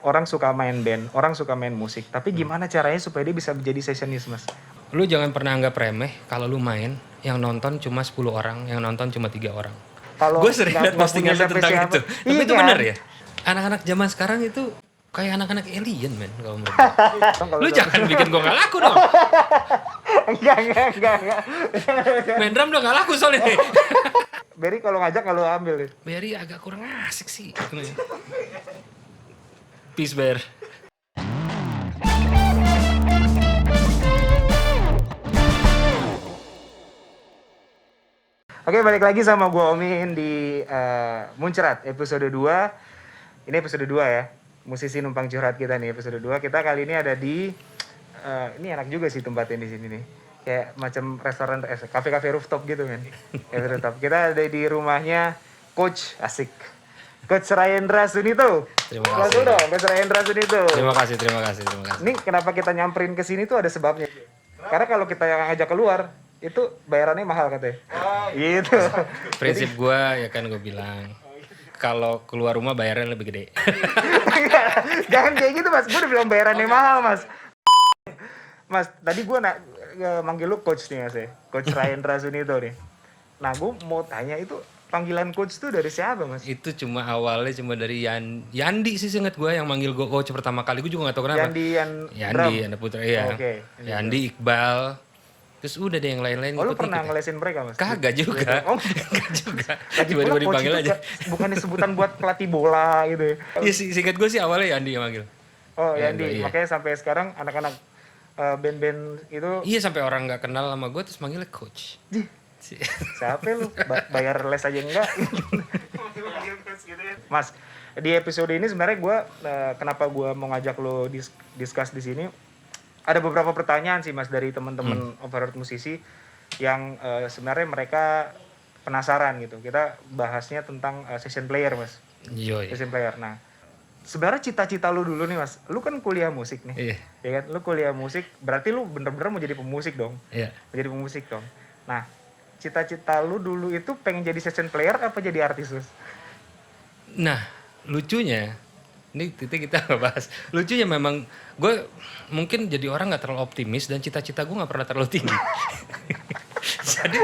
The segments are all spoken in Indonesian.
Orang suka main band, orang suka main musik, tapi gimana caranya supaya dia bisa menjadi sessionis, Mas? Lu jangan pernah anggap remeh kalau lu main, yang nonton cuma 10 orang, yang nonton cuma 3 orang. Kalau Gue sering lihat nggak postingan punya lu tentang siapa-siapa, itu. Tapi iya itu kan? bener ya? Anak-anak zaman sekarang itu kayak anak-anak alien, men, kalau menurut gue. Lu jangan bikin gue gak laku dong. Enggak. Main drum udah gak laku soalnya. Berry kalau ngajak kalau ambil deh. Berry agak kurang asik sih. Peace, Bear. Oke, balik lagi sama gue Omin di Muncrat episode 2. Ini episode 2 ya. Musisi numpang curhat kita nih episode 2. Kita kali ini ada di ini enak juga sih tempatnya di sini nih. Kayak macam restoran kafe-kafe rooftop gitu kan. Kafe rooftop. Kita ada di rumahnya Coach asik. Coach Rayendra Sunito. Terima kasih. Dong, Coach Rayendra Sunito. Terima kasih. Ini kenapa kita nyamperin ke sini tuh ada sebabnya. Karena kalau kita yang ngajak keluar, itu bayarannya mahal katanya. Gitu. Prinsip gue ya kan gue bilang, kalau keluar rumah bayarannya lebih gede. Jangan kayak gitu, Mas. Gue udah bilang bayarannya mahal, Mas. Mas, tadi gue manggil lu coach nih, Mas ya. Coach Rayendra Sunito nih. Nah, gue mau tanya itu panggilan coach tuh dari siapa, Mas? Itu cuma awalnya cuma dari Yandi sih, seinget gue yang manggil gue coach pertama kali. Gue juga gak tahu kenapa. Yandi Putra, iya. Oke. Yandi, Iqbal. Terus udah deh yang lain-lain. Oh, lu pernah ngelesin mereka, Mas? Kagak juga. Oh, Kagak juga. lagi Tiba-tiba pula dipanggil coach itu aja. bukannya sebutan buat pelatih bola gitu ya? Iya, singkat gue sih awalnya Yandi yang manggil. Oh, Yandi. Iya. Makanya sampai sekarang anak-anak band-band itu Iya, sampai orang gak kenal sama gue terus manggilnya coach. siapa lu? Bayar les aja enggak? Mas, di episode ini sebenarnya gue kenapa gue mau ngajak lo discuss di sini? Ada beberapa pertanyaan sih, Mas, dari teman-teman overheard musisi yang sebenarnya mereka penasaran gitu. Kita bahasnya tentang session player, Mas. Iya. Session player. Nah, sebenarnya cita-cita lu dulu nih, Mas. Lu kan kuliah musik nih. Iya. Ya kan? Lu kuliah musik, berarti lu bener-bener mau jadi pemusik dong. Iya. Menjadi pemusik dong. Nah, cita-cita lu dulu itu pengen jadi session player apa jadi artis, Mas? Nah, lucunya, ini kita nggak bahas. Lucunya memang gue mungkin jadi orang nggak terlalu optimis dan cita-cita gue nggak pernah terlalu tinggi. Jadi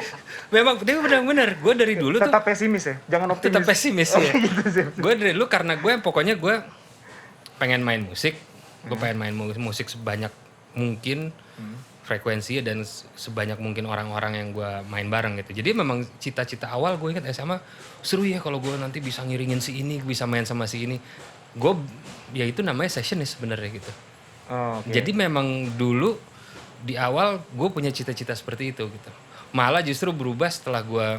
memang dia benar-benar gue dari dulu tetap tuh pesimis ya, jangan optimis. tetap pesimis ya. Gitu sih. Gue dari dulu karena pokoknya gue pengen main musik, gue pengen main musik sebanyak mungkin frekuensi dan sebanyak mungkin orang-orang yang gue main bareng gitu. Jadi memang cita-cita awal gue ingat SMA seru ya kalau gue nanti bisa ngiringin si ini, bisa main sama si ini. Gue ya itu namanya sessionis sebenarnya gitu. Oh, okay. Jadi memang dulu di awal gue punya cita-cita seperti itu gitu. Malah justru berubah setelah gue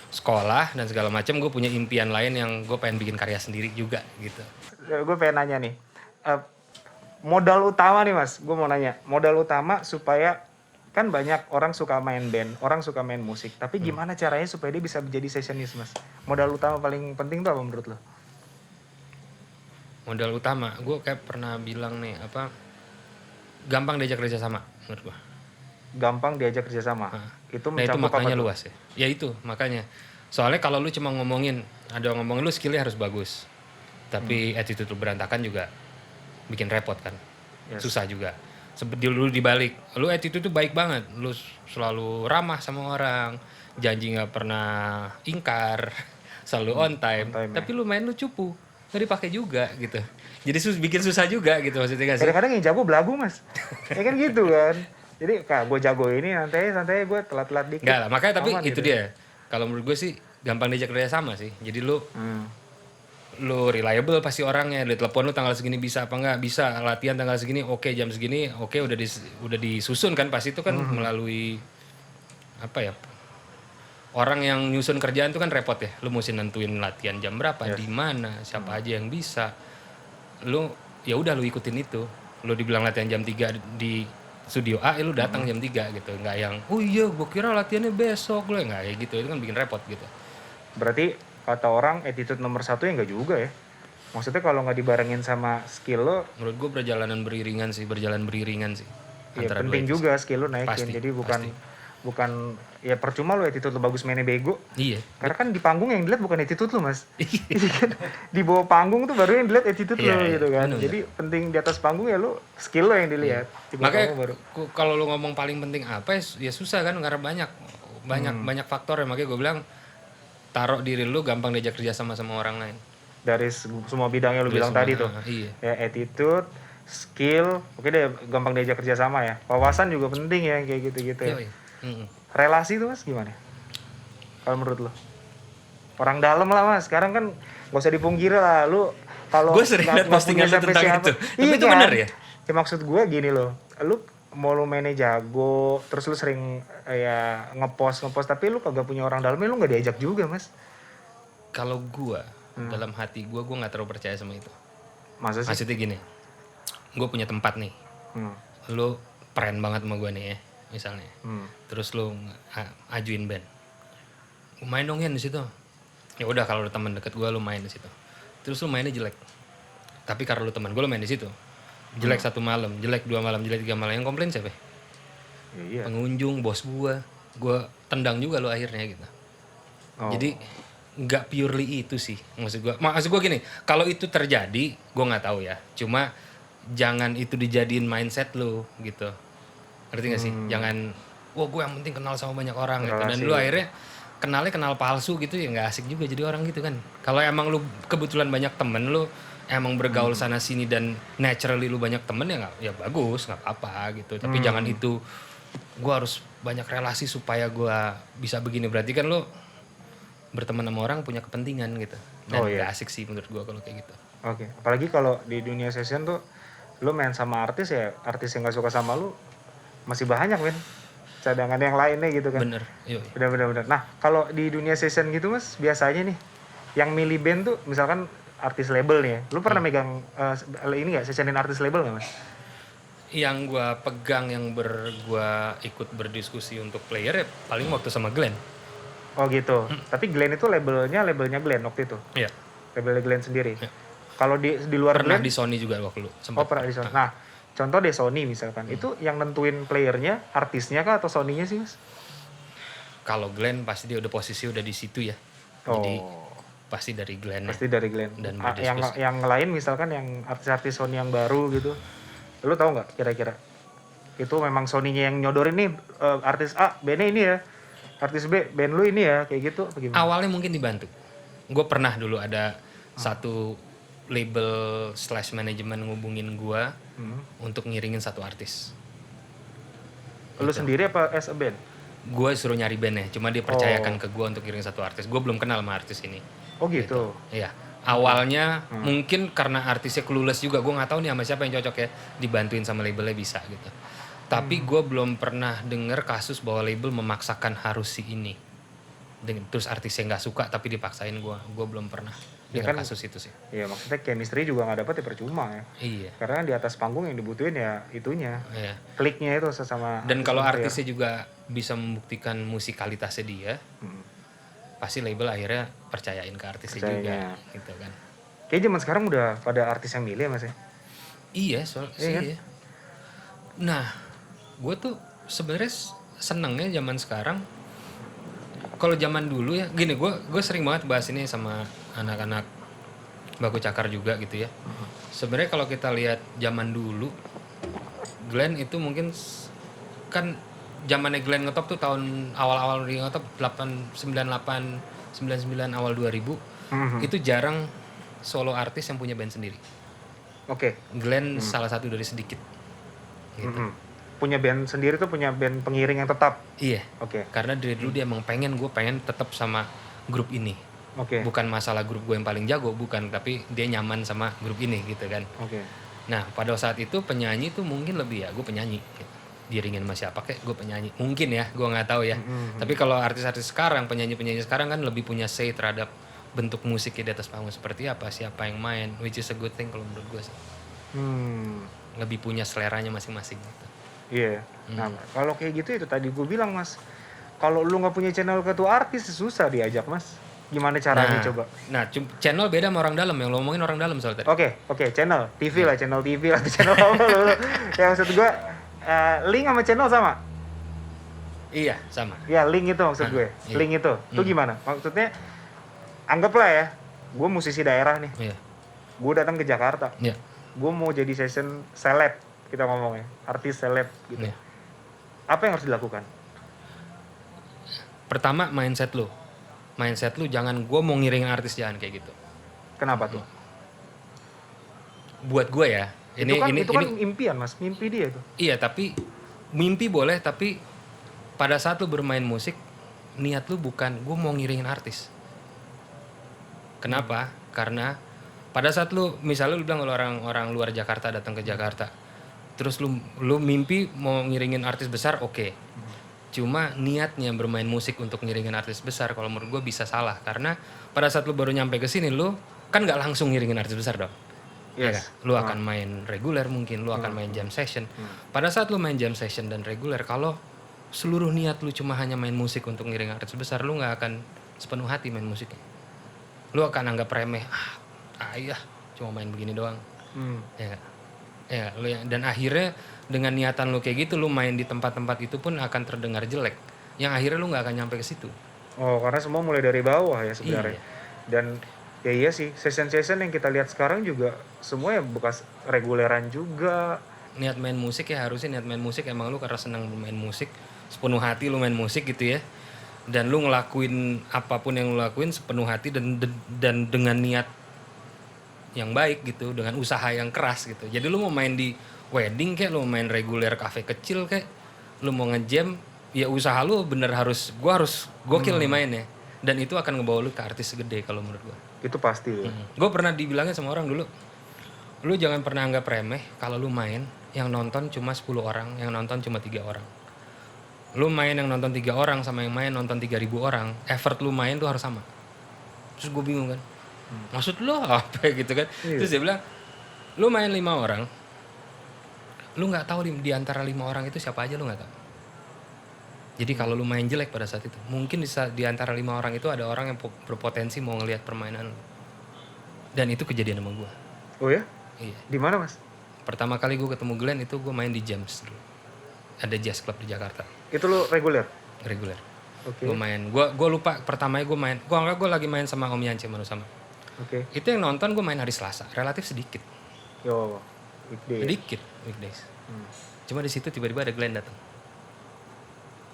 sekolah dan segala macam, gue punya impian lain yang gue pengen bikin karya sendiri juga gitu. Gue pengen nanya nih, modal utama nih, Mas, gue mau nanya, modal utama supaya kan banyak orang suka main band, orang suka main musik, tapi gimana caranya supaya dia bisa menjadi sessionis, Mas? Modal utama paling penting tuh apa menurut lo? Modal utama, gue kayak pernah bilang nih gampang diajak kerja sama menurut gue. Gampang diajak kerja sama. Itu Nah itu makanya luas ya. Ya itu makanya. Soalnya kalau lu cuma ngomongin, ada yang ngomongin lu skillnya harus bagus, tapi attitude lu berantakan juga bikin repot kan. Yes. Susah juga. Lu dibalik, lu attitude tuh baik banget, lu selalu ramah sama orang, janji nggak pernah ingkar, selalu on time tapi lu main lu cupu, nggak dipakai juga gitu. Jadi bikin susah juga gitu maksudnya kan sih. Kadang-kadang yang jago belagu, Mas. Ya kan gitu kan. Jadi gue jago ini santai gue telat-telat dikit. Enggak lah, makanya tapi itu gitu. dia. Kalau menurut gue sih gampang diajak kerja sama sih. Jadi lu reliable pasti orangnya. Di telepon lu tanggal segini bisa apa enggak? Bisa. Latihan tanggal segini, oke, jam segini, oke, udah disusun kan pasti itu kan melalui apa ya? Orang yang nyusun kerjaan itu kan repot ya. Lu mesti nentuin latihan jam berapa, di mana, siapa aja yang bisa. Lu ya udah lu ikutin itu. Lu dibilang latihan jam 3 di studio A, lu datang jam 3 gitu. Enggak yang, oh iya gue kira latihannya besok. Lu enggak kayak gitu, itu kan bikin repot gitu. Berarti kata orang attitude nomor 1 ya enggak juga ya. Maksudnya kalau nggak dibarengin sama skill lo, menurut gue berjalan beriringan sih. Iya penting juga skill lo naikin. Pasti, jadi bukan bukan ya percuma lu attitude lu bagus mainnya bego. Iya. Karena kan di panggung yang dilihat bukan attitude lu, Mas. Jadi kan di bawah panggung tuh baru yang dilihat attitude lu Iya, gitu kan. bener. Jadi penting di atas panggung ya lu skill lo yang dilihat. Di bawah Makanya panggung baru. kalau lu ngomong paling penting apa ya susah kan karena banyak faktor ya, makanya gue bilang taruh diri lu gampang diajak kerja sama orang lain. Dari semua bidangnya lu bilang tadi tuh. Iya. Ya attitude, skill, oke deh gampang diajak kerja sama ya. Wawasan juga penting ya kayak gitu-gitu ya. Yoi. Relasi tuh Mas gimana? Kalau menurut lo? Orang dalam lah Mas. Sekarang kan nggak usah dipungkiri lah lu kalau Gue sering liat postingan lu tentang itu. Tapi itu bener ya? Ya maksud gue gini loh. Lu mau lu mainnya jago, terus lu sering ya ngepost tapi lu kagak punya orang dalamnya lu nggak diajak juga Mas. Kalau gue dalam hati gue nggak terlalu percaya sama itu. Masa sih? Maksudnya gini, gue punya tempat nih, lu keren banget sama gue nih ya, misalnya. Terus lu ajuin band, main dong Yan di situ. Ya udah kalau lu teman deket gue lu main di situ. Terus lu mainnya jelek. Tapi karena lu teman gue lu main di situ. Jelek 1 malam, jelek 2 malam, jelek 3 malam. Yang komplain siapa? Iya. Pengunjung, bos gue tendang juga lu akhirnya gitu. Oh. Jadi nggak purely itu sih maksud gue gini, kalau itu terjadi gue nggak tahu ya, cuma jangan itu dijadiin mindset lu gitu, ngerti nggak sih? Jangan wah gue yang penting kenal sama banyak orang gitu, dan lu akhirnya kenal palsu gitu ya nggak asik juga jadi orang gitu kan. Kalau emang lu kebetulan banyak temen, lu emang bergaul sana sini dan naturally lu banyak temen ya nggak, ya bagus, nggak apa-apa gitu, tapi jangan itu gue harus banyak relasi supaya gue bisa begini, berarti kan lu berteman sama orang punya kepentingan gitu, dan gak asik sih menurut gue kalau kayak gitu. Oke. Apalagi kalau di dunia session tuh lu main sama artis ya, artis yang gak suka sama lu masih banyak men cadangan yang lainnya gitu kan. Bener. Bener. Nah kalau di dunia session gitu Mas, biasanya nih yang milih band tuh misalkan artis label nih ya, lu pernah megang ini gak, sessionin artis label gak Mas? Yang gue pegang, yang gue ikut berdiskusi untuk player ya paling waktu sama Glenn. Oh gitu. Tapi Glenn itu labelnya Glenn waktu itu. Iya. Labelnya Glenn sendiri. Kalau di luar pernah Glenn di Sony juga waktu lu Oh sempat. pernah di Sony. Nah contoh deh Sony misalkan, itu yang nentuin playernya artisnya kah atau Sony-nya sih Mas? Kalau Glenn pasti dia udah posisi udah di situ ya. Jadi pasti dari Glenn. Pasti dari Glenn. Dan yang lain misalkan yang artis-artis Sony yang baru gitu, lu tahu nggak kira-kira? Itu memang Sony-nya yang nyodorin nih artis A, bandnya ini ya. Artis B, band lu ini ya, kayak gitu bagaimana? Awalnya mungkin dibantu. Gue pernah dulu ada satu label / manajemen ngubungin gue untuk ngiringin satu artis. Lu sendiri apa as a band? Gue suruh nyari bandnya, cuma dia percayakan ke gue untuk ngiringin satu artis. Gue belum kenal sama artis ini. Oh gitu? Iya. Awalnya mungkin karena artisnya clueless juga, gue nggak tahu nih sama siapa yang cocok ya, dibantuin sama labelnya bisa gitu. Tapi gue belum pernah denger kasus bahwa label memaksakan harus si ini. Terus artisnya nggak suka tapi dipaksain gue belum pernah denger kasus itu sih. Iya maksudnya chemistry juga nggak dapet ya percuma ya. Iya. Karena di atas panggung yang dibutuhin ya itunya, Iya. kliknya itu sesama. Dan kalau artisnya juga bisa membuktikan musikalitasnya dia, pasti label akhirnya percayain ke artisnya juga, gitu kan. Kayak zaman sekarang udah pada artis yang milih Mas ya? Iya, iya. Nah, gue tuh sebenarnya senengnya zaman sekarang. Kalau zaman dulu ya, gini, gue sering banget bahas ini sama anak-anak baku cakar juga gitu ya. Sebenarnya kalau kita lihat zaman dulu, Glenn itu mungkin kan zamannya Glenn ngetop tuh tahun awal-awal dia ngetop 98, 99 awal 2000. Itu jarang solo artis yang punya band sendiri. Oke. Glenn salah satu dari sedikit. Gitu. Punya band sendiri tuh, punya band pengiring yang tetap. Iya. Oke. Karena dari dulu dia emang pengen tetap sama grup ini. Oke. Bukan masalah grup gue yang paling jago, bukan, tapi dia nyaman sama grup ini gitu kan. Oke. Nah, pada saat itu penyanyi tuh mungkin lebih ya, gue penyanyi gitu. Diringin sama siapa kayak gue penyanyi. Mungkin ya, gue nggak tahu ya. Tapi kalau artis-artis sekarang, penyanyi-penyanyi sekarang kan lebih punya say terhadap bentuk musiknya di atas panggung seperti apa, siapa yang main, which is a good thing kalau menurut gue sih. Lebih punya seleranya masing-masing gitu. Iya. Nah, kalau kayak gitu itu tadi gue bilang Mas, kalau lu nggak punya channel ketua artis susah diajak Mas. Gimana caranya coba? Nah, channel beda sama orang dalam, yang lo ngomongin orang dalam soal tadi. Oke, channel TV lah, channel TV atau channel apa lu. Yang maksud gue link sama channel sama. Iya, sama. Ya link itu maksud gue. Iya. Link itu. Itu gimana? Maksudnya anggaplah ya, gue musisi daerah nih. Iya. Gue datang ke Jakarta. Iya. Gue mau jadi session seleb, kita ngomongnya. Artis seleb gitu. Iya. Apa yang harus dilakukan? Pertama mindset lu. Mindset lu jangan gue mau ngiringin artis, jangan kayak gitu. Kenapa tuh? Buat gue ya. Itu kan impian Mas, mimpi dia tuh. Iya, tapi mimpi boleh, tapi pada saat lu bermain musik, niat lu bukan gue mau ngiringin artis. Kenapa? Karena pada saat lu, misalnya lu bilang kalau orang luar Jakarta datang ke Jakarta, terus lu mimpi mau ngiringin artis besar, oke. Cuma niatnya bermain musik untuk ngiringin artis besar, kalau menurut gue bisa salah. Karena pada saat lu baru nyampe ke sini, lu kan nggak langsung ngiringin artis besar dong. Ya Yes. kan? Lu akan main reguler mungkin, lu akan main jam session. Pada saat lu main jam session dan reguler, kalau seluruh niat lu cuma hanya main musik untuk ngiring artis besar, lu nggak akan sepenuh hati main musiknya. Lu akan anggap remeh, ayah cuma main begini doang. Ya, ya, dan akhirnya dengan niatan lu kayak gitu, lu main di tempat-tempat itu pun akan terdengar jelek. Yang akhirnya lu nggak akan nyampe ke situ. Oh, karena semua mulai dari bawah ya sebenarnya. Iya. Dan ya iya sih, session-session yang kita lihat sekarang juga semua ya bekas reguleran juga. Niat main musik ya harusnya niat main musik emang lu karena senang bermain musik, sepenuh hati lu main musik gitu ya. Dan lu ngelakuin apapun yang lu lakuin sepenuh hati dan dengan niat yang baik gitu, dengan usaha yang keras gitu. Jadi lu mau main di wedding kayak, lu mau main reguler kafe kecil kayak, lu mau ngejam, ya usaha lu bener gua harus gokil nih mainnya. Dan itu akan ngebawa lu ke artis gede kalau menurut gua. Itu pasti ya. Gue pernah dibilangin sama orang dulu, lu jangan pernah anggap remeh kalau lu main yang nonton cuma 10 orang, yang nonton cuma 3 orang. Lu main yang nonton 3 orang sama yang main nonton 3.000 orang, effort lu main tuh harus sama. Terus gue bingung kan, maksud lu apa gitu kan. Terus dia bilang, lu main 5 orang, lu gak tahu di antara 5 orang itu siapa aja, lu gak tahu. Jadi kalau lu main jelek pada saat itu, mungkin di antara 5 orang itu ada orang yang berpotensi mau ngelihat permainan lu. Dan itu kejadian sama gue. Oh ya? Iya. Di mana Mas? Pertama kali gue ketemu Glenn itu gue main di Jams dulu. Ada jazz club di Jakarta. Itu lu reguler? Reguler. Oke. Gue main. Gue lupa pertamanya gue main. Gue lagi main sama Om Yance Manusama. Oke. Itu yang nonton gue main hari Selasa. Relatif sedikit. Yo, weekday. Sedikit weekdays. Cuma di situ tiba-tiba ada Glenn datang.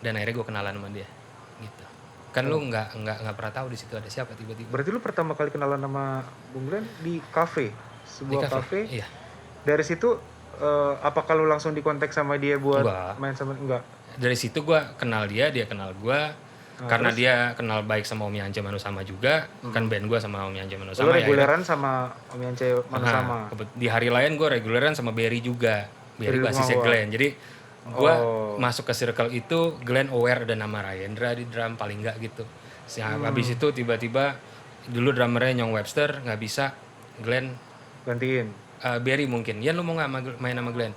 Dan akhirnya gue kenalan sama dia. Gitu. Kan lu nggak pernah tahu di situ ada siapa tiba-tiba. Berarti lu pertama kali kenalan sama Bung Glenn di kafe, sebuah kafe. Iya. Dari situ apakah lu langsung dikontak sama dia buat Enggak. main sama enggak? Dari situ gue kenal dia kenal gue. Karena dia kenal baik sama Om Yance Manusama juga. Kan band gue sama Om Yance Manusama. Lu reguleran sama Om Yance Manusama. Di hari lain gue reguleran sama Berry juga. Berry basisnya Glenn. Jadi gue masuk ke circle itu, Glenn aware ada nama Rayendra di drum paling enggak gitu. Habis itu tiba-tiba dulu drummernya Nyong Webster nggak bisa, Glenn gantiin. Berry mungkin. Yan lu mau nggak main sama Glenn?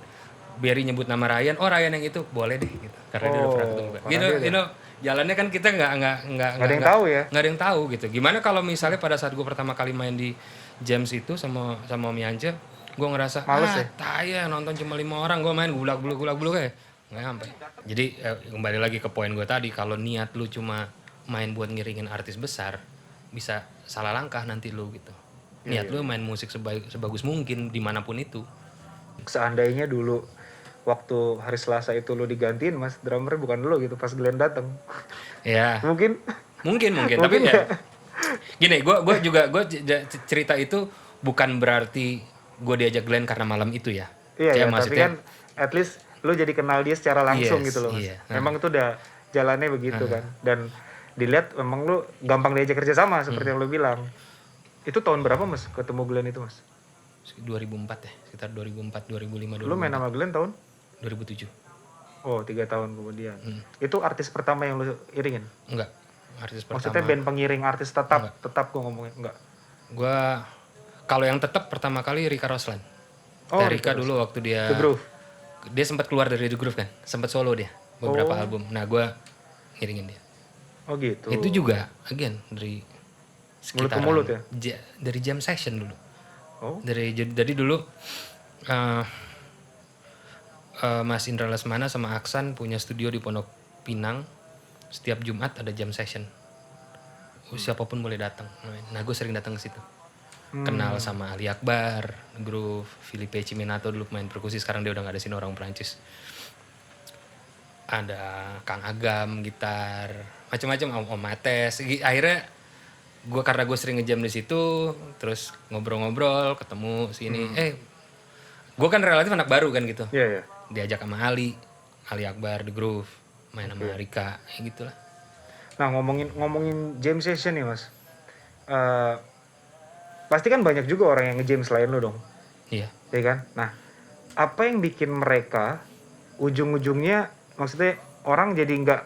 Berry nyebut nama Ryan, oh Ryan yang itu boleh deh gitu. Karena dia udah pernah ketemu gue. You know, jalannya kan kita nggak ada yang tahu ya. Nggak ada yang tahu gitu. Gimana kalau misalnya pada saat gue pertama kali main di Jams itu sama Om Yance, gue ngerasa males ya. Taya nonton cuma 5 orang, gue main gulak kayak nggak sampai. Jadi kembali lagi ke poin gue tadi, kalau niat lu cuma main buat ngiringin artis besar, bisa salah langkah nanti lu gitu. Niat lu main musik sebagus mungkin dimanapun itu. Seandainya dulu waktu hari Selasa itu lu digantiin Mas, drummer bukan lu gitu pas Glenn datang. Ya. Mungkin tapi ya. Gini, gue cerita itu bukan berarti gue diajak Glenn karena malam itu ya. Iya, tapi kan at least lu jadi kenal dia secara langsung gitu loh Mas. Iya. Memang itu udah jalannya begitu kan. Dan dilihat memang lu gampang diajak kerja sama seperti yang lu bilang. Itu tahun berapa Mas ketemu Glenn itu Mas? 2004 ya, sekitar 2004, 2005, 2004. Lu main sama Glenn tahun? 2007. Oh, 3 tahun kemudian. Itu artis pertama yang lu iringin? Enggak, artis pertama. Maksudnya band pengiring artis tetap gue ngomongin, enggak? Gua kalau yang tetap pertama kali Rika Roslan. Rika dulu waktu dia The Groove. Dia sempat keluar dari The Groove kan, sempat solo dia beberapa album. Nah, gue ngiringin dia. Oh gitu. Itu juga again dari mulut ke mulut ya? Dari jam session dulu. Oh. Dari dulu Mas Indra Lesmana sama Aksan punya studio di Pondok Pinang. setiap Jumat ada jam session. Siapapun boleh datang. Nah gue sering datang ke situ. Kenal sama Ali Akbar, Groove, Filipe Ciminato dulu main perkusi, sekarang dia udah gak ada sini, orang Perancis. Ada Kang Agam gitar, macam-macam, Om Mates. Akhirnya karena gue sering ngejam di situ, terus ngobrol-ngobrol, ketemu sini. Gue kan relatif anak baru kan gitu. Iya, iya. Diajak sama Ali Akbar di Groove, main sama Rika, ya gitulah. Nah, ngomongin jam session nih, Mas. Pasti kan banyak juga orang yang nge-jam selain lu dong. Iya. Ya kan? Nah, apa yang bikin mereka ujung-ujungnya, maksudnya orang jadi nggak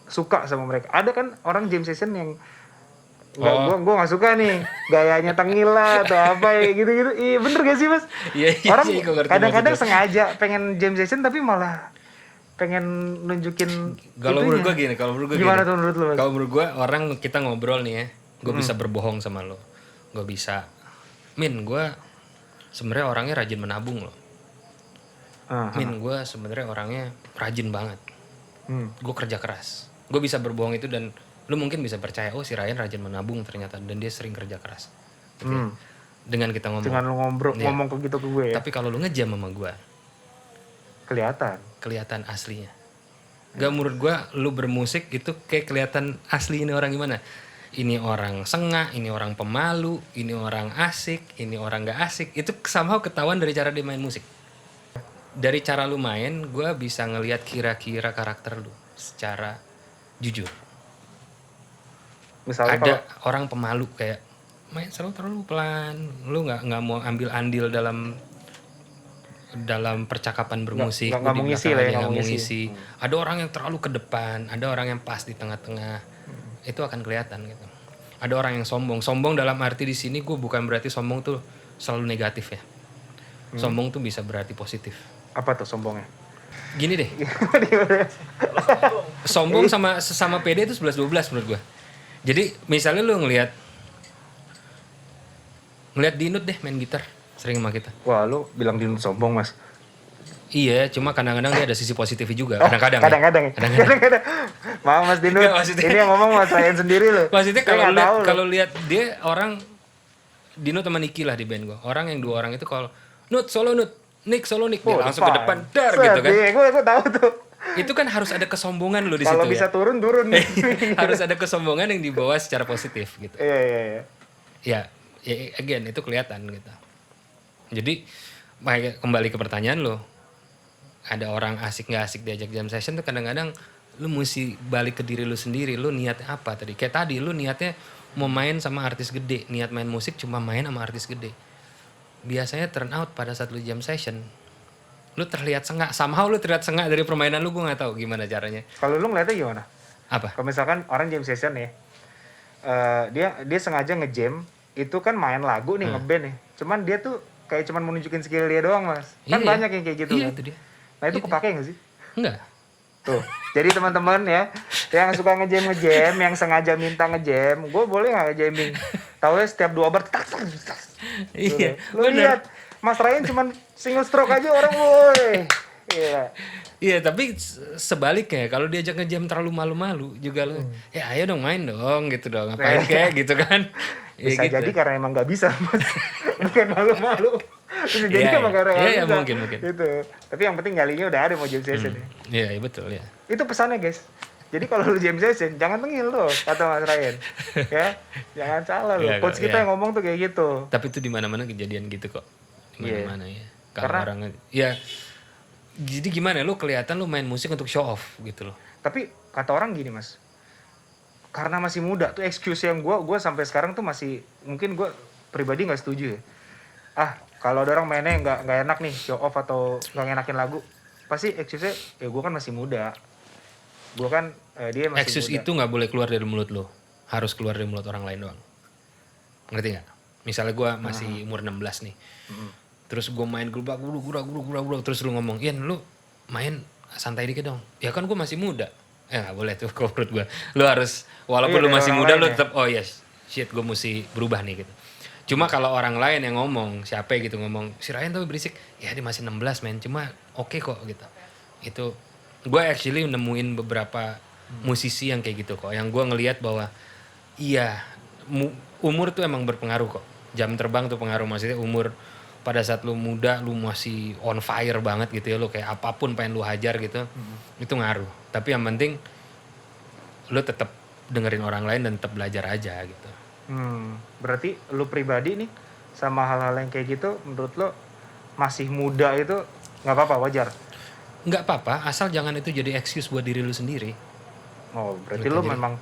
suka sama mereka? Ada kan orang jam session yang gua nggak suka nih, gayanya tengil lah atau apa ya gitu-gitu. Iya, bener gak sih, Mas? Iya, Orang sih, gua ngerti kadang-kadang maksudnya. sengaja pengen jam session tapi malah pengen nunjukin Kalau menurut gue itunya. gini, kalau menurut gue Gimana gini. tuh menurut lu, Mas? Kalau menurut gue orang kita ngobrol nih ya, gue bisa berbohong sama lo. Gue bisa, gue sebenarnya orangnya rajin menabung loh. Gue sebenarnya orangnya rajin banget. Gue kerja keras. Gue bisa berbohong itu dan lu mungkin bisa percaya, oh si Ryan rajin menabung ternyata, dan dia sering kerja keras. Dengan kita ngomong. Dengan lu ngomong ke gitu ke gue ya. Tapi kalau lu ngejam sama gue, kelihatan aslinya. Gak, menurut gue lu bermusik itu kayak kelihatan asli ini orang gimana. Ini orang sengak, ini orang pemalu, ini orang asik, ini orang gak asik. Itu somehow ketahuan dari cara dia main musik. Dari cara lu main, gue bisa ngelihat kira-kira karakter lu secara jujur. Misalnya Ada orang pemalu kayak main selalu terlalu pelan, lu nggak mau ambil andil dalam percakapan bermusik, nggak mau ngisi lah ya, nggak mau ngisi. Ada orang yang terlalu ke depan, ada orang yang pas di tengah-tengah, itu akan kelihatan gitu. Ada orang yang sombong dalam arti di sini gue bukan berarti sombong tuh selalu negatif ya. Sombong tuh bisa berarti positif. apa tuh sombongnya? Gini deh, sombong sama sesama pede itu 11-12 menurut gue. Jadi misalnya lu ngelihat Dinut deh main gitar sering sama kita. Wah, lu bilang Dinut sombong, Mas. Iya, cuma kadang-kadang dia ada sisi positifnya juga. Kadang-kadang. Maaf, Mas Dinut. Nggak, maksudnya- Ini yang ngomong Mas Ryan sendiri loh. Maksudnya Saya nggak tahu loh. kalau lihat dia orang Dinut sama Niki lah di band gue. Orang yang dua orang itu kalau Nut solo Nut, Nick solo Nick, dia langsung ke depan dar gitu kan. Gue tahu tuh. Itu kan harus ada kesombongan lo di situ Kalau ya. bisa turun. Harus ada kesombongan yang dibawa secara positif gitu. Iya. Ya, again itu kelihatan gitu. Jadi kembali ke pertanyaan lo, ada orang asik nggak asik diajak jam session tuh kadang-kadang lu mesti balik ke diri lu sendiri. Lu niatnya apa tadi? Kayak tadi lu niatnya mau main sama artis gede, niat main musik cuma main sama artis gede. Biasanya turn out pada saat lu jam session, lu terlihat sengak. Somehow lu terlihat sengak dari permainan lu, gue nggak tahu gimana caranya. Kalau lu ngeliatnya gimana? Apa? Kalau misalkan orang jam session ya, dia sengaja nge-jam, itu kan main lagu nih, ngeband nih. Cuman dia tuh kayak cuman mau nunjukin skill dia doang, Mas. Kan Iya. banyak yang kayak gitu Iya, kan. itu dia. Nah itu kepake nggak sih? Enggak. Tuh. Jadi teman-teman ya, yang suka ngejam, yang sengaja minta ngejam, gue boleh nggak ngejamming? Tahu ya setiap 2 bar, tak. Iya. Lu lihat, Mas Ryan cuman single stroke aja orang, woi. Iya. Iya, tapi sebaliknya kalau diajak ngejam terlalu malu-malu juga lu, ya ayo dong main dong gitu dong. Ngapain kayak gitu kan? Bisa Ya, gitu. jadi karena emang nggak bisa, Mas. Bukan malu-malu. Bisa jadi Iya, emang karena nggak iya, bisa. mungkin. Gitu. Tapi yang penting nyalinya udah ada mau jam session ya. Iya, iya, betul ya. Itu pesannya guys. Jadi kalau lu jam session jangan tengil loh, kata Mas Ryan. Ya, jangan salah loh. Iya, Coach kita iya. yang ngomong tuh kayak gitu. Tapi itu di mana-mana kejadian gitu kok. Di mana-mana ya. Kalau Karena- orang ya jadi gimana lu kelihatan lu main musik untuk show off gitu loh. Tapi kata orang gini Mas, karena masih muda tuh excuse yang gue sampai sekarang tuh masih, mungkin gue pribadi nggak setuju ya. Kalau ada orang mainnya nggak enak nih show off atau nggak enakin lagu, pasti excuse-nya ya gue kan masih muda, gue kan dia masih Excuse muda. itu nggak boleh keluar dari mulut lo, harus keluar dari mulut orang lain doang. Ngerti nggak? Misalnya gue masih umur 16 nih, terus gue main gerubak, terus lu ngomong, Ian lu main santai dikit dong. Ya kan gue masih muda. Nggak boleh tuh kalau menurut gue. Lu harus, walaupun Iya, lu dari masih orang muda, lain lu ya. tetap, oh yes, shit gue mesti berubah nih gitu. Cuma kalau orang lain yang ngomong, siapa gitu ngomong, si Ryan tapi berisik, ya dia masih 16 men, cuma oke kok gitu. Itu, gue actually nemuin beberapa musisi yang kayak gitu kok. Yang gue ngelihat bahwa iya umur tuh emang berpengaruh kok. Jam terbang tuh pengaruh, maksudnya umur pada saat lu muda lu masih on fire banget gitu ya, lu kayak apapun pengen lu hajar gitu, itu ngaruh. Tapi yang penting lu tetap dengerin orang lain dan tetap belajar aja gitu. Berarti lu pribadi nih sama hal-hal yang kayak gitu menurut lo masih muda itu nggak apa-apa, wajar? Nggak apa-apa, asal jangan itu jadi excuse buat diri lu sendiri. Oh, berarti lo memang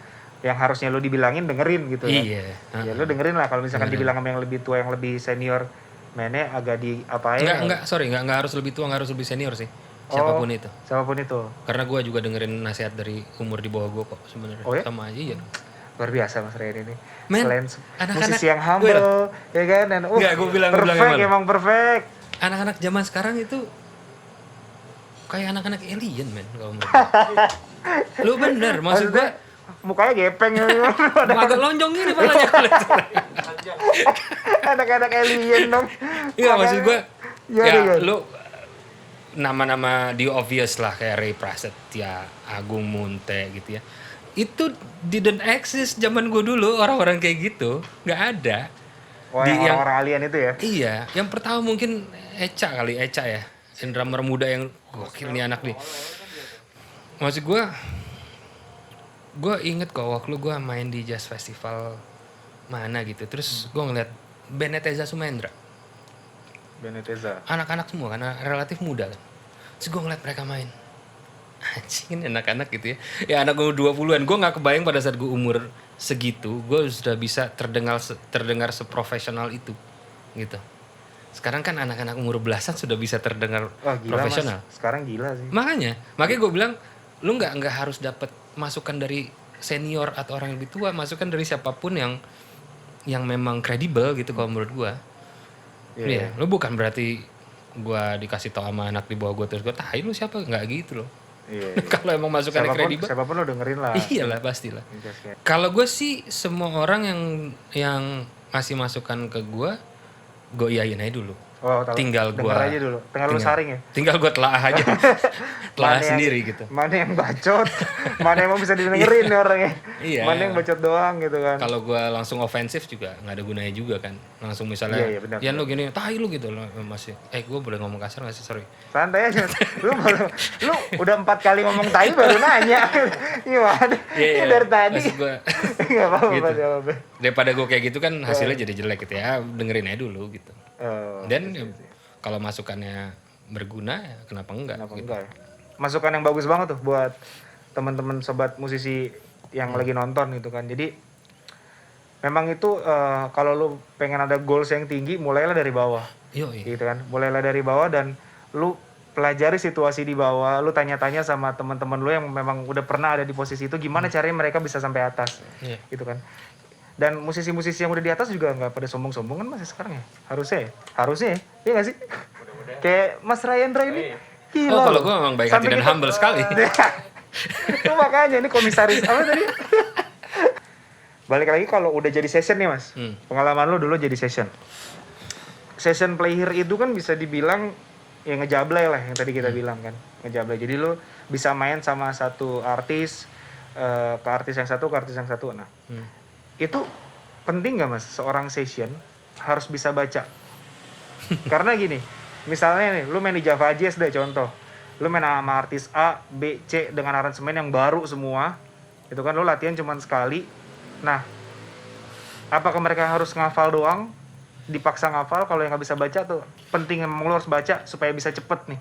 yang harusnya lo dibilangin dengerin gitu ya? Iya. Ya lo dengerin lah kalau misalkan dibilang sama yang lebih tua, yang lebih senior, mainnya agak di apain? Nggak harus lebih tua, nggak harus lebih senior sih. Siapapun itu. Siapapun itu. Karena gue juga dengerin nasihat dari umur di bawah gue kok sebenarnya. Oh ya? Sama aja ya. Luar biasa Mas Ryan ini. Men, selain anak-anak- musisi yang humble, ya kan? Dan Nggak, gua bilang perfect, emang. emang perfect. Anak-anak zaman sekarang itu kayak anak-anak alien men kalau menurut gue. Lu bener, maksud gue Mukanya gepeng. agak lonjong gini palanya. Anak-anak alien dong. Iya maksud gue Iya. lu nama-nama di obvious lah kayak Ray Prasetya, Agung Munte gitu ya. Itu didn't exist zaman gue dulu, orang-orang kayak gitu nggak ada. Wah, yang orang-orang alien itu ya? Iya, yang pertama mungkin Eca ya. Yang drummer muda yang gokil nih anak nih. Maksud gue inget kok waktu gue main di jazz festival mana gitu. Terus gue ngeliat Beneteza Sumendra. Beneteza. Anak-anak semua karena relatif muda kan. Terus gue ngeliat mereka main. Anjing anak-anak gitu ya. Ya anak gue 20-an. Gue gak kebayang pada saat gue umur segitu. Gue sudah bisa terdengar seprofesional itu. Gitu. Sekarang kan anak-anak umur belasan sudah bisa terdengar Gila, profesional. Mas. Sekarang gila sih. Makanya gue bilang lu nggak harus dapat masukan dari senior atau orang yang lebih tua, masukan dari siapapun yang memang kredibel gitu kalau menurut gue. Iya, lu bukan berarti gue dikasih tau sama anak di bawah gue terus gue tahu lu siapa, nggak gitu loh. Iya. Kalau emang masukannya kredibel, siapapun lo dengerin lah. iyalah pastilah. Kalau gue sih semua orang yang ngasih masukan ke gue iyain aja dulu. Tinggal gue aja dulu. Tinggal lu saring ya. Tinggal gue telaah aja. Telaah sendiri gitu. Mana yang bacot, mana yang mau bisa didengerin nih orangnya. Iya. Mana yang bacot doang gitu kan. Kalau gue langsung ofensif juga nggak ada gunanya juga kan. Langsung misalnya, Iya, lu gini, tahi lu gitu loh masih. Gue boleh ngomong kasar nggak sih? Sorry. Santai aja. lu udah 4 kali ngomong tai baru nanya. Gimana? Iya. Dari tadi. Maksud gue. Nggak apa-apa. Gitu. Daripada gue kayak gitu kan hasilnya jadi jelek gitu ya. Dengerin aja dulu gitu. Dan kalau masukannya berguna ya kenapa enggak? Kenapa gitu. enggak ya? Masukan yang bagus banget tuh buat teman-teman sobat musisi yang lagi nonton gitu kan. Jadi memang itu kalau lu pengen ada goals yang tinggi, mulailah dari bawah. Yoi. Gitu kan. Mulailah dari bawah dan lu pelajari situasi di bawah, lu tanya-tanya sama teman-teman lu yang memang udah pernah ada di posisi itu, gimana caranya mereka bisa sampai atas. Gitu kan. Dan musisi-musisi yang udah di atas juga nggak pada sombong-sombong kan masih sekarang ya? Harusnya ya? Iya nggak sih? Kayak Mas Rayendra ini gila. Kalau gue memang baik hati dan humble sekali. Itu makanya ini komisaris apa tadi? Balik lagi kalau udah jadi session nih Mas. Pengalaman lu dulu jadi session. Session player itu kan bisa dibilang ya ngejablay lah yang tadi kita bilang kan. Ngejablay. Jadi lu bisa main sama satu artis ke artis yang satu ke artis yang satu. Nah, itu penting nggak Mas seorang session harus bisa baca? Karena gini, misalnya nih lu main di Java Jazz deh contoh, lu main sama artis A, B, C dengan aransemen yang baru semua, itu kan lu latihan cuma sekali. Nah, apakah mereka harus ngafal doang, dipaksa ngafal? Kalau yang nggak bisa baca tuh penting emang lu harus baca supaya bisa cepet nih.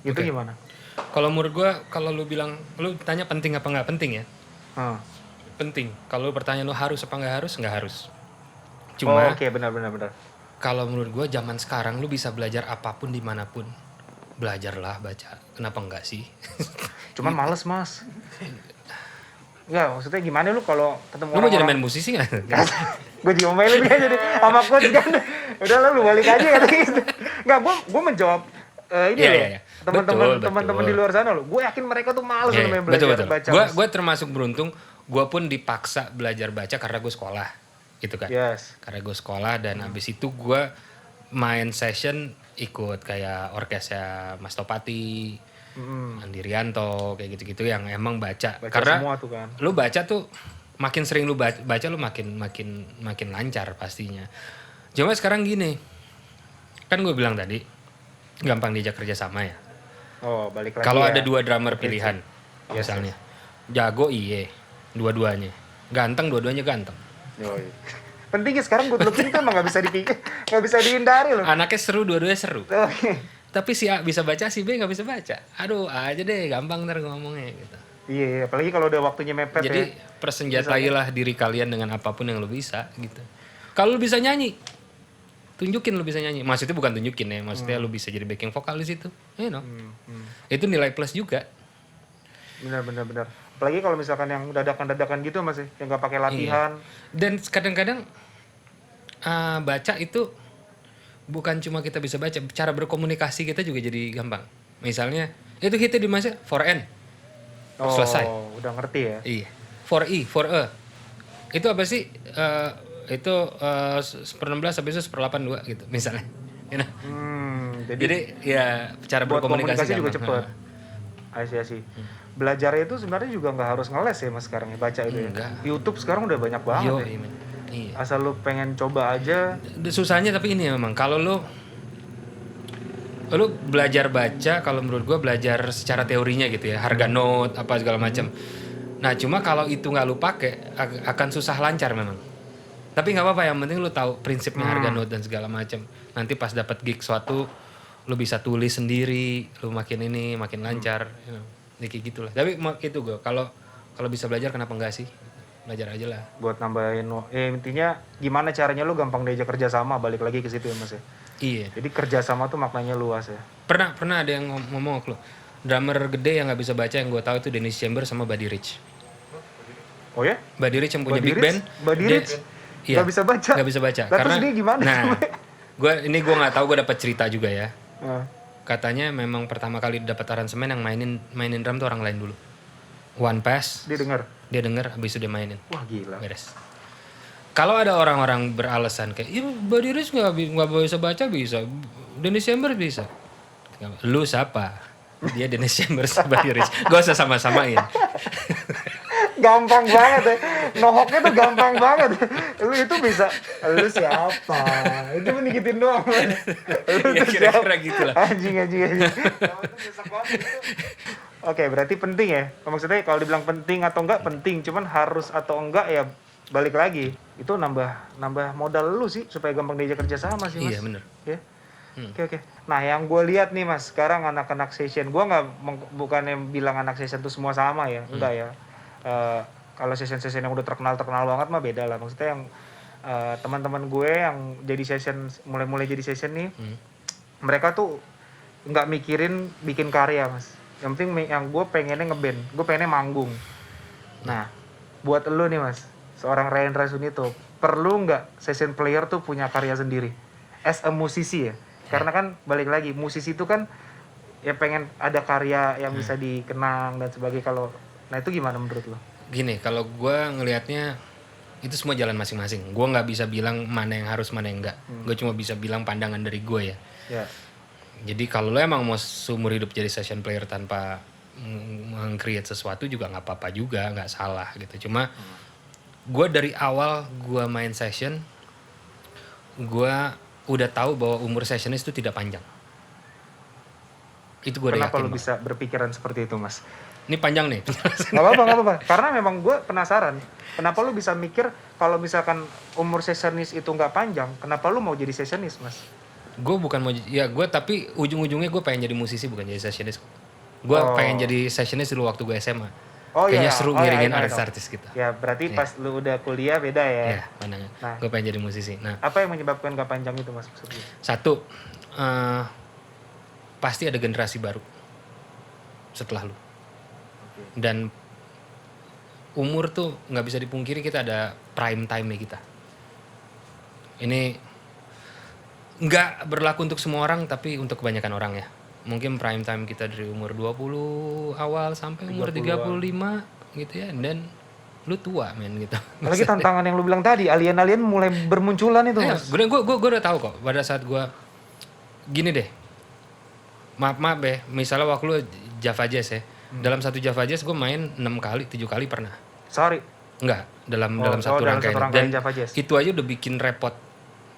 Itu gimana? Kalau menurut gue, kalau lu lu tanya penting apa nggak penting ya? Penting. Kalau pertanyaan lu harus apa nggak harus. Cuma oke, benar. kalau menurut gue zaman sekarang lu bisa belajar apapun dimanapun. Belajarlah baca. Kenapa enggak sih? Cuman males Mas. Enggak, maksudnya gimana lu kalau ketemu lu mau jadi main musisi nggak? Gue diomelin dia jadi sama coach kan. Udah lu balik aja kata gitu. Enggak, gue menjawab Iya. Teman-teman di luar sana lo. Gue yakin mereka tuh males main belajar baca. Gue termasuk beruntung. Gue pun dipaksa belajar baca karena gue sekolah, gitu kan. Yes. Karena gue sekolah dan abis itu gue main session ikut kayak orkesnya Mas Topati, Andi Rianto kayak gitu-gitu yang emang baca. Baca Karena semua tuh kan. lu baca tuh makin sering lu baca lu makin lancar pastinya. Cuma sekarang gini, kan gue bilang tadi gampang diajak kerja sama ya. Oh, balik lagi Kalau ya. ada 2 drummer pilihan, misalnya, jago dua-duanya, ganteng dua-duanya ganteng. Yoi. Pentingnya sekarang good looking tuh emang nggak bisa dipikir, nggak bisa dihindari loh. Anaknya seru, dua-duanya seru. Oke. Tapi si A bisa baca, si B nggak bisa baca. Aduh, aja deh, gampang ntar ngomongnya gitu. Iya, apalagi kalau udah waktunya mepet Jadi ya. persenjatailah diri kalian dengan apapun yang lu bisa gitu. Kalau lu bisa nyanyi, tunjukin lu bisa nyanyi. Maksudnya bukan tunjukin ya, maksudnya lu bisa jadi backing vokal di situ. You know. Itu nilai plus juga. Benar. Apalagi kalau misalkan yang dadakan-dadakan gitu Mas, yang nggak pakai latihan. Dan kadang-kadang baca itu bukan cuma kita bisa baca, cara berkomunikasi kita juga jadi gampang. Misalnya, itu hitnya di masa 4N. Selesai. Udah ngerti ya. Iya. 4E, 4E. Itu apa sih? Itu 1/16 habis itu 1/82 gitu misalnya. You know? Jadi ya cara buat berkomunikasi komunikasi juga gampang. cepet. Sih. Belajarnya itu sebenarnya juga nggak harus ngeles ya Mas sekarang ya, baca itu ya. Enggak. YouTube sekarang udah banyak banget Yo, ya. iya. Asal lu pengen coba aja. Susahnya tapi ini memang kalau lu belajar baca, kalau menurut gua belajar secara teorinya gitu ya, harga note apa segala macam. Nah cuma kalau itu nggak lu pakai akan susah lancar memang. Tapi nggak apa-apa, yang penting lu tahu prinsipnya harga note dan segala macam. Nanti pas dapat gig suatu, lu bisa tulis sendiri, lu makin lancar, you know. Ya, kayak gitulah. Tapi itu gue, kalau bisa belajar kenapa enggak sih? Belajar aja lah. Buat nambahin, intinya gimana caranya lu gampang diajak kerja sama, balik lagi ke situ ya Mas ya. Iya. Jadi kerja sama tuh maknanya luas ya. Pernah ada yang ngomong ke lu, drummer gede yang nggak bisa baca yang gue tahu itu Dennis Chambers sama Buddy Rich. Oh ya? Buddy Rich yang punya Buddy big Rich? band. Buddy Rich? Iya. Nggak bisa baca. Nggak bisa baca. Lah, terus Karena dia gimana? Nah, gue nggak tahu, gue dapat cerita juga ya. Nah, Katanya memang pertama kali dapat aransemen yang mainin drum tuh orang lain dulu. One pass, dia dengar. dia denger, habis itu dia mainin. Wah gila. Beres. Kalau ada orang-orang beralasan kayak, "Iya, Buddy Rich nggak bisa baca bisa, Dennis Chambers bisa." Lu siapa? Dia Dennis Chambers, Buddy Rich. Gak usah sama-samain. Gampang banget ya. Nohoknya tuh gampang banget. Lu itu bisa. Lu siapa? Itu mendikitin doang. Lu Ya tuh kira-kira siapa? gitu lah. Anjing. Oke, berarti penting ya. Maksudnya kalau dibilang penting atau enggak penting, cuman harus atau enggak ya balik lagi. Itu nambah modal lu sih supaya gampang diajak kerja sama sih Mas. Iya bener. Ya. Oke. Nah, yang gue lihat nih Mas, sekarang anak-anak session, gue bukannya bilang anak session tuh semua sama ya, enggak ya. Kalau session-session yang udah terkenal banget mah beda lah. Maksudnya yang teman-teman gue yang jadi session, mulai jadi session nih, mereka tuh nggak mikirin bikin karya Mas. Yang penting yang gue pengennya ngeband, gue pengennya manggung. Nah, buat lo nih Mas, seorang Ryan Rasunito, perlu nggak session player tuh punya karya sendiri? As a musisi ya. Karena kan balik lagi, musisi itu kan ya pengen ada karya yang bisa dikenang dan sebagainya. Nah itu gimana menurut lo? Gini, kalau gue ngelihatnya itu semua jalan masing-masing. Gue nggak bisa bilang mana yang harus, mana yang enggak. Gue cuma bisa bilang pandangan dari gue ya. Ya. Jadi kalau lo emang mau seumur hidup jadi session player tanpa meng-create sesuatu juga nggak apa-apa juga, nggak salah gitu. Cuma gue dari awal gue main session, gue udah tahu bahwa umur sessionis itu tidak panjang. Itu gue udah yakin. Kenapa lo bisa berpikiran seperti itu Mas? Ini panjang nih. Gak apa-apa. Karena memang gue penasaran. Kenapa lo bisa mikir kalau misalkan umur sessionis itu nggak panjang, kenapa lo mau jadi sessionis Mas? Gue bukan mau, ya gue tapi ujung-ujungnya gue pengen jadi musisi bukan jadi sessionis. Gue pengen jadi sessionis dulu waktu gue SMA. Kayaknya seru ngiringin artis-artis gitu. Ya berarti pas lu udah kuliah beda ya. Iya, pandangan. Gue pengen jadi musisi. Nah, apa yang menyebabkan gak panjang itu Mas? Satu, pasti ada generasi baru setelah lu. Dan umur tuh nggak bisa dipungkiri, kita ada prime time-nya kita. Ini nggak berlaku untuk semua orang, tapi untuk kebanyakan orang ya. Mungkin prime time kita dari umur 20 awal sampai umur 35 gitu ya. Dan lu tua men gitu. Apalagi tantangan yang lu bilang tadi, alien-alien mulai bermunculan itu Mas. Gue udah tahu kok pada saat gue gini deh. Maaf deh, misalnya waktu lu Java Jazz ya. Dalam satu Java Jazz gue main 6 kali, 7 kali pernah. Sorry. Enggak, dalam satu dalam rangkaian. satu rangkaian Dan Java Jazz. itu aja udah bikin repot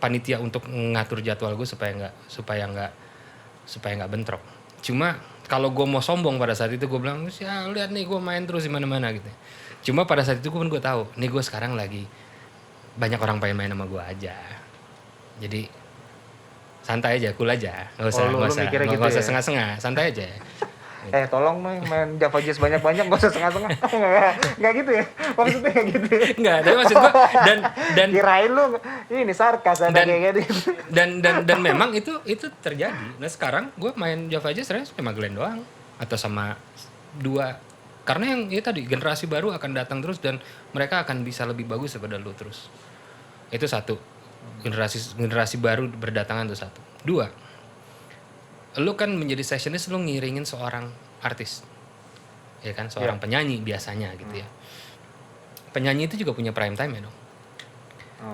panitia untuk ngatur jadwal gue supaya nggak bentrok. Cuma kalau gue mau sombong pada saat itu gue bilang, ya lihat nih gue main terus di mana-mana gitu. Cuma pada saat itu gue tahu, nih gue sekarang lagi banyak orang pengen main sama gue aja. Jadi santai aja, cool aja, nggak usah setengah-setengah, santai aja. Tolong nih main Java Jazz banyak-banyak, gak usah setengah-setengah. Nggak gitu ya? Maksudnya nggak gitu ya? Nggak, tapi maksud gue dan kirain lu ini sarkas ada kayak gitu. Dan memang itu terjadi. Nah sekarang gue main Java Jazz sama Glenn doang atau sama 2, karena yang ya tadi generasi baru akan datang terus dan mereka akan bisa lebih bagus daripada lu terus. Itu satu, generasi baru berdatangan tuh satu. 2, lu kan menjadi sessionist, lu ngiringin seorang artis, ya kan, seorang penyanyi biasanya gitu ya. Penyanyi itu juga punya prime time ya dong.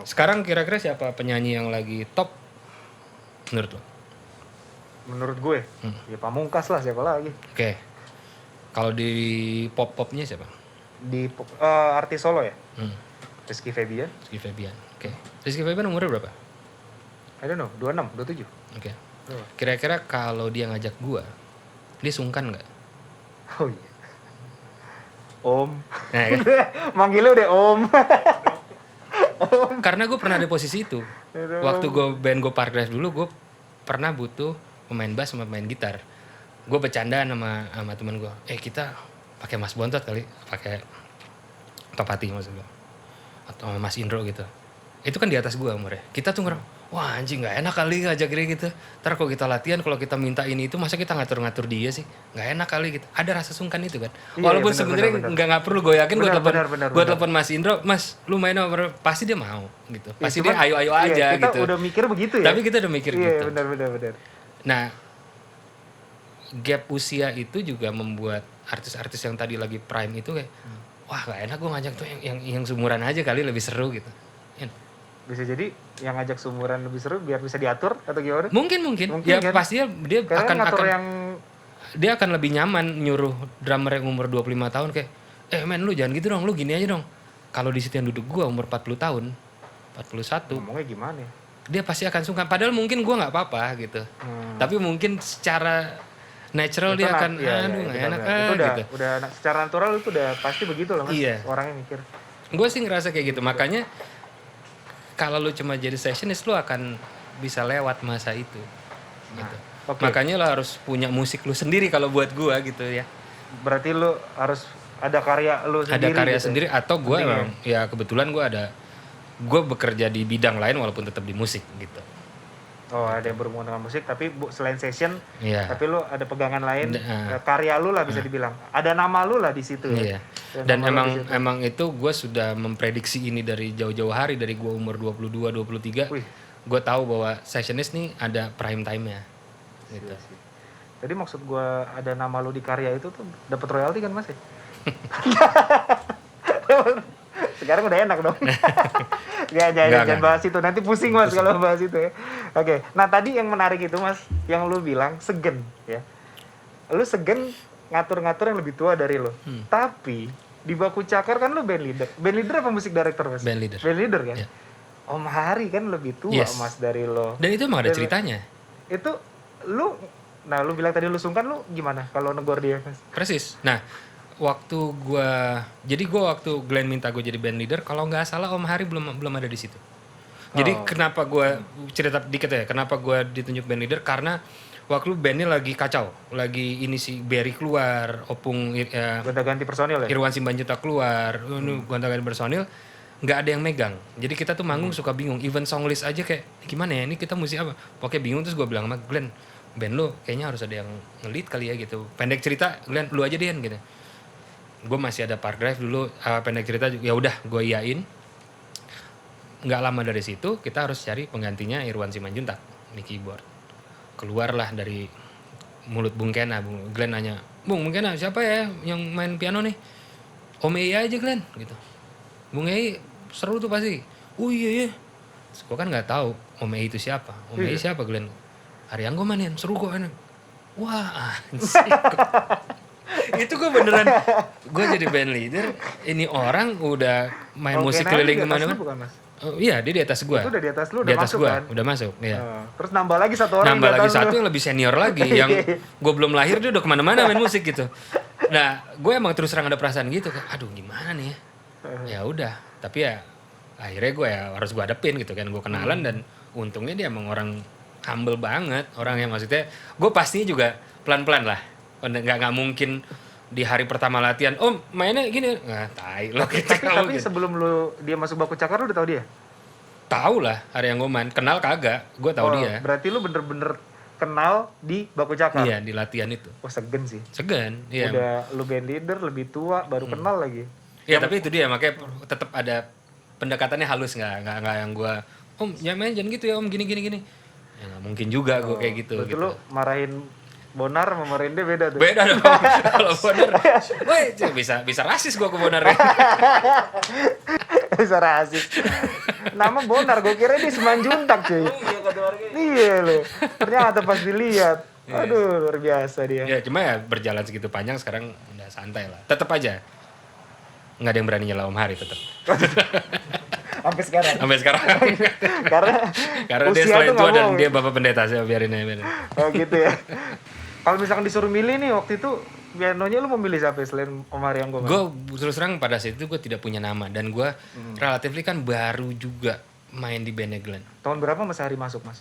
Sekarang kira-kira siapa penyanyi yang lagi top menurut lo? Menurut gue, ya Pamungkas lah, siapa lagi? Oke. Kalau di pop-popnya siapa? Di artis solo ya? Rizky Febian. Oke. Rizky Febian umurnya berapa? I don't know, 26, 27. Oke. Kira-kira kalau dia ngajak gua, dia sungkan nggak? Oh iya. Om. Nah, kan? Manggilnya udah Om. Karena gue pernah di posisi itu. Waktu band gue Park Drive dulu, gue pernah butuh pemain bass sama pemain gitar. Gue bercandaan sama teman gue, kita pakai Mas Bontot kali, pakai Topati maksud gue, atau Mas Indro gitu. Itu kan di atas gue umurnya. Kita tuh ngerang, wah anjing nggak enak kali ngajak dia gitu. Ntar kalau kita latihan, kalau kita minta ini itu, masa kita ngatur-ngatur dia sih? Nggak enak kali gitu. Ada rasa sungkan itu kan. Iya, walaupun sebenarnya nggak perlu, gue yakin gue telepon Mas Indro, Mas lu main apa? Pasti dia mau gitu. Pasti dia ayo aja kita gitu. Kita udah mikir begitu ya. Tapi kita udah mikir gitu. Iya benar. Nah, gap usia itu juga membuat artis-artis yang tadi lagi prime itu kayak, wah nggak enak gue ngajak tuh yang seumuran aja kali lebih seru gitu. Bisa jadi yang ngajak seumuran lebih seru biar bisa diatur atau gimana? Mungkin ya kan? Pasti dia karena dia akan lebih nyaman nyuruh drummer yang umur 25 tahun kayak, men lu jangan gitu dong, lu gini aja dong. Kalau di situ yang duduk gua umur 40 tahun, 41. Ngomongnya gimana ya? Dia pasti akan sungkan, padahal mungkin gua nggak apa-apa gitu. Tapi mungkin secara natural dia akan nggak enak gitu. Udah secara natural itu udah pasti begitu loh Mas. Iya. Orangnya mikir. Gue sih ngerasa kayak gitu. Makanya kalau lu cuma jadi sessionist, lu akan bisa lewat masa itu. Gitu. Okay. Makanya lu harus punya musik lu sendiri kalau buat gua gitu ya. Berarti lu harus ada karya lu sendiri. Ada karya gitu sendiri atau gua emang ya kebetulan gua bekerja di bidang lain walaupun tetap di musik gitu. Oh, ada yang berhubungan dengan musik tapi selain session, tapi lu ada pegangan lain, karya lu lah bisa dibilang. Ada nama lu lah di situ ya. Dan emang itu gue sudah memprediksi ini dari jauh-jauh hari, dari gue umur 22, 23. Gue tahu bahwa sessionist nih ada prime time-nya. Gitu. Jadi maksud gue ada nama lu di karya itu tuh dapat royalti kan Mas ya? Sekarang udah enak dong. Jangan bahas itu, nanti pusing Mas kalau bahas itu ya. Oke. Nah tadi yang menarik itu Mas, yang lu bilang segen ya. Lu segen ngatur-ngatur yang lebih tua dari lu. Tapi di Baku Cakar kan lu band leader. Band leader apa musik director Mas? Band leader. Band leader kan? Yeah. Om Hari kan lebih tua Mas dari lo. Dan itu emang ada ceritanya. Itu lu bilang tadi lu sungkan, lu gimana kalau negor dia Mas? Persis. Nah, waktu waktu Glenn minta gue jadi band leader, kalau nggak salah Om Hari belum ada di situ. Jadi kenapa gue cerita dikit ya, kenapa gue ditunjuk band leader, karena waktu bandnya lagi kacau, lagi ini si Berry keluar, Opung gonta-ganti personil ya, Irwan Simbanjuta keluar, gonta-ganti personil, nggak ada yang megang. Jadi kita tuh manggung suka bingung, even song list aja kayak gimana ya, ini kita mesti apa, pokoknya bingung. Terus gue bilang sama Glenn, band lu kayaknya harus ada yang nge-lead kali ya gitu. Pendek cerita, Glenn lu aja deh gitu. Gue masih ada Park Drive dulu, pendek cerita ya udah gue iyain. Nggak lama dari situ kita harus cari penggantinya Irwan Simanjuntak di keyboard. Keluarlah dari mulut Bung Kena, Glenn nanya, Bung Kena siapa ya yang main piano nih? Om Ei aja Glenn gitu. Bung Ei seru tuh pasti. Oh iya. Gue kan nggak tahu Om Ei itu siapa. Om Ei siapa Glenn? Arianggo mainin, seru kok enak. Wah anjing. Itu gue beneran, gue jadi band leader, ini orang udah main musik keliling kemana-mana. Bukan, Mas? Oh, iya, dia di atas gue. Itu udah di atas lu, Di udah atas masuk gue, kan? udah masuk. Iya. Terus nambah lagi satu orang Nambah di lagi atas satu lu. yang lebih senior lagi, yang gue belum lahir dia udah kemana-mana main musik gitu. Nah, gue emang terus terang ada perasaan gitu, kayak, aduh gimana nih ya? Ya udah, tapi ya akhirnya gue ya harus gue hadepin gitu kan, gue kenalan dan untungnya dia emang orang humble banget, orang yang maksudnya, gue pastinya juga pelan-pelan lah, nggak mungkin di hari pertama latihan, oh mainnya gini, nggak tai lo gitu. Tapi sebelum lu dia masuk baku cakar lu udah tahu dia? Tahu lah hari yang gue main, kenal kagak, gue tahu dia. Berarti lu bener-bener kenal di baku cakar? Iya, di latihan itu. Wah segan sih. Segan, iya. Udah lu band leader, lebih tua, baru kenal lagi. Iya, tapi itu dia, makanya tetap ada pendekatannya halus, nggak yang gue, om ya main jangan gitu ya om, gini. Ya nggak mungkin juga gue kayak gitu. Berarti Gitu. lu marahin Bonar sama marahin dia beda tuh? Beda dong, kalau Bonar, woi bisa rasis gue ke Bonar ya. Bisa rasis. Nama Bonar, gue kira dia Semanjuntak cuy. Iya lo, ternyata pas dilihat. Aduh luar biasa dia. Ya cuma ya berjalan segitu panjang sekarang udah santai lah. Tetap aja nggak ada yang berani nyela Om Hari tetap. Sampai sekarang. Sampai sekarang. Karena dia usia selain tuh tua nggak dan bohong. dia bapak pendeta, saya biarin aja. Oh gitu ya. Kalau misalkan disuruh milih nih waktu itu pianonya lu mau milih siapa selain Om Hari yang gue? Gue terus terang pada saat itu gue tidak punya nama dan gue relatifly kan baru juga main di bandnya Glenn. Tahun berapa Mas Hari masuk Mas?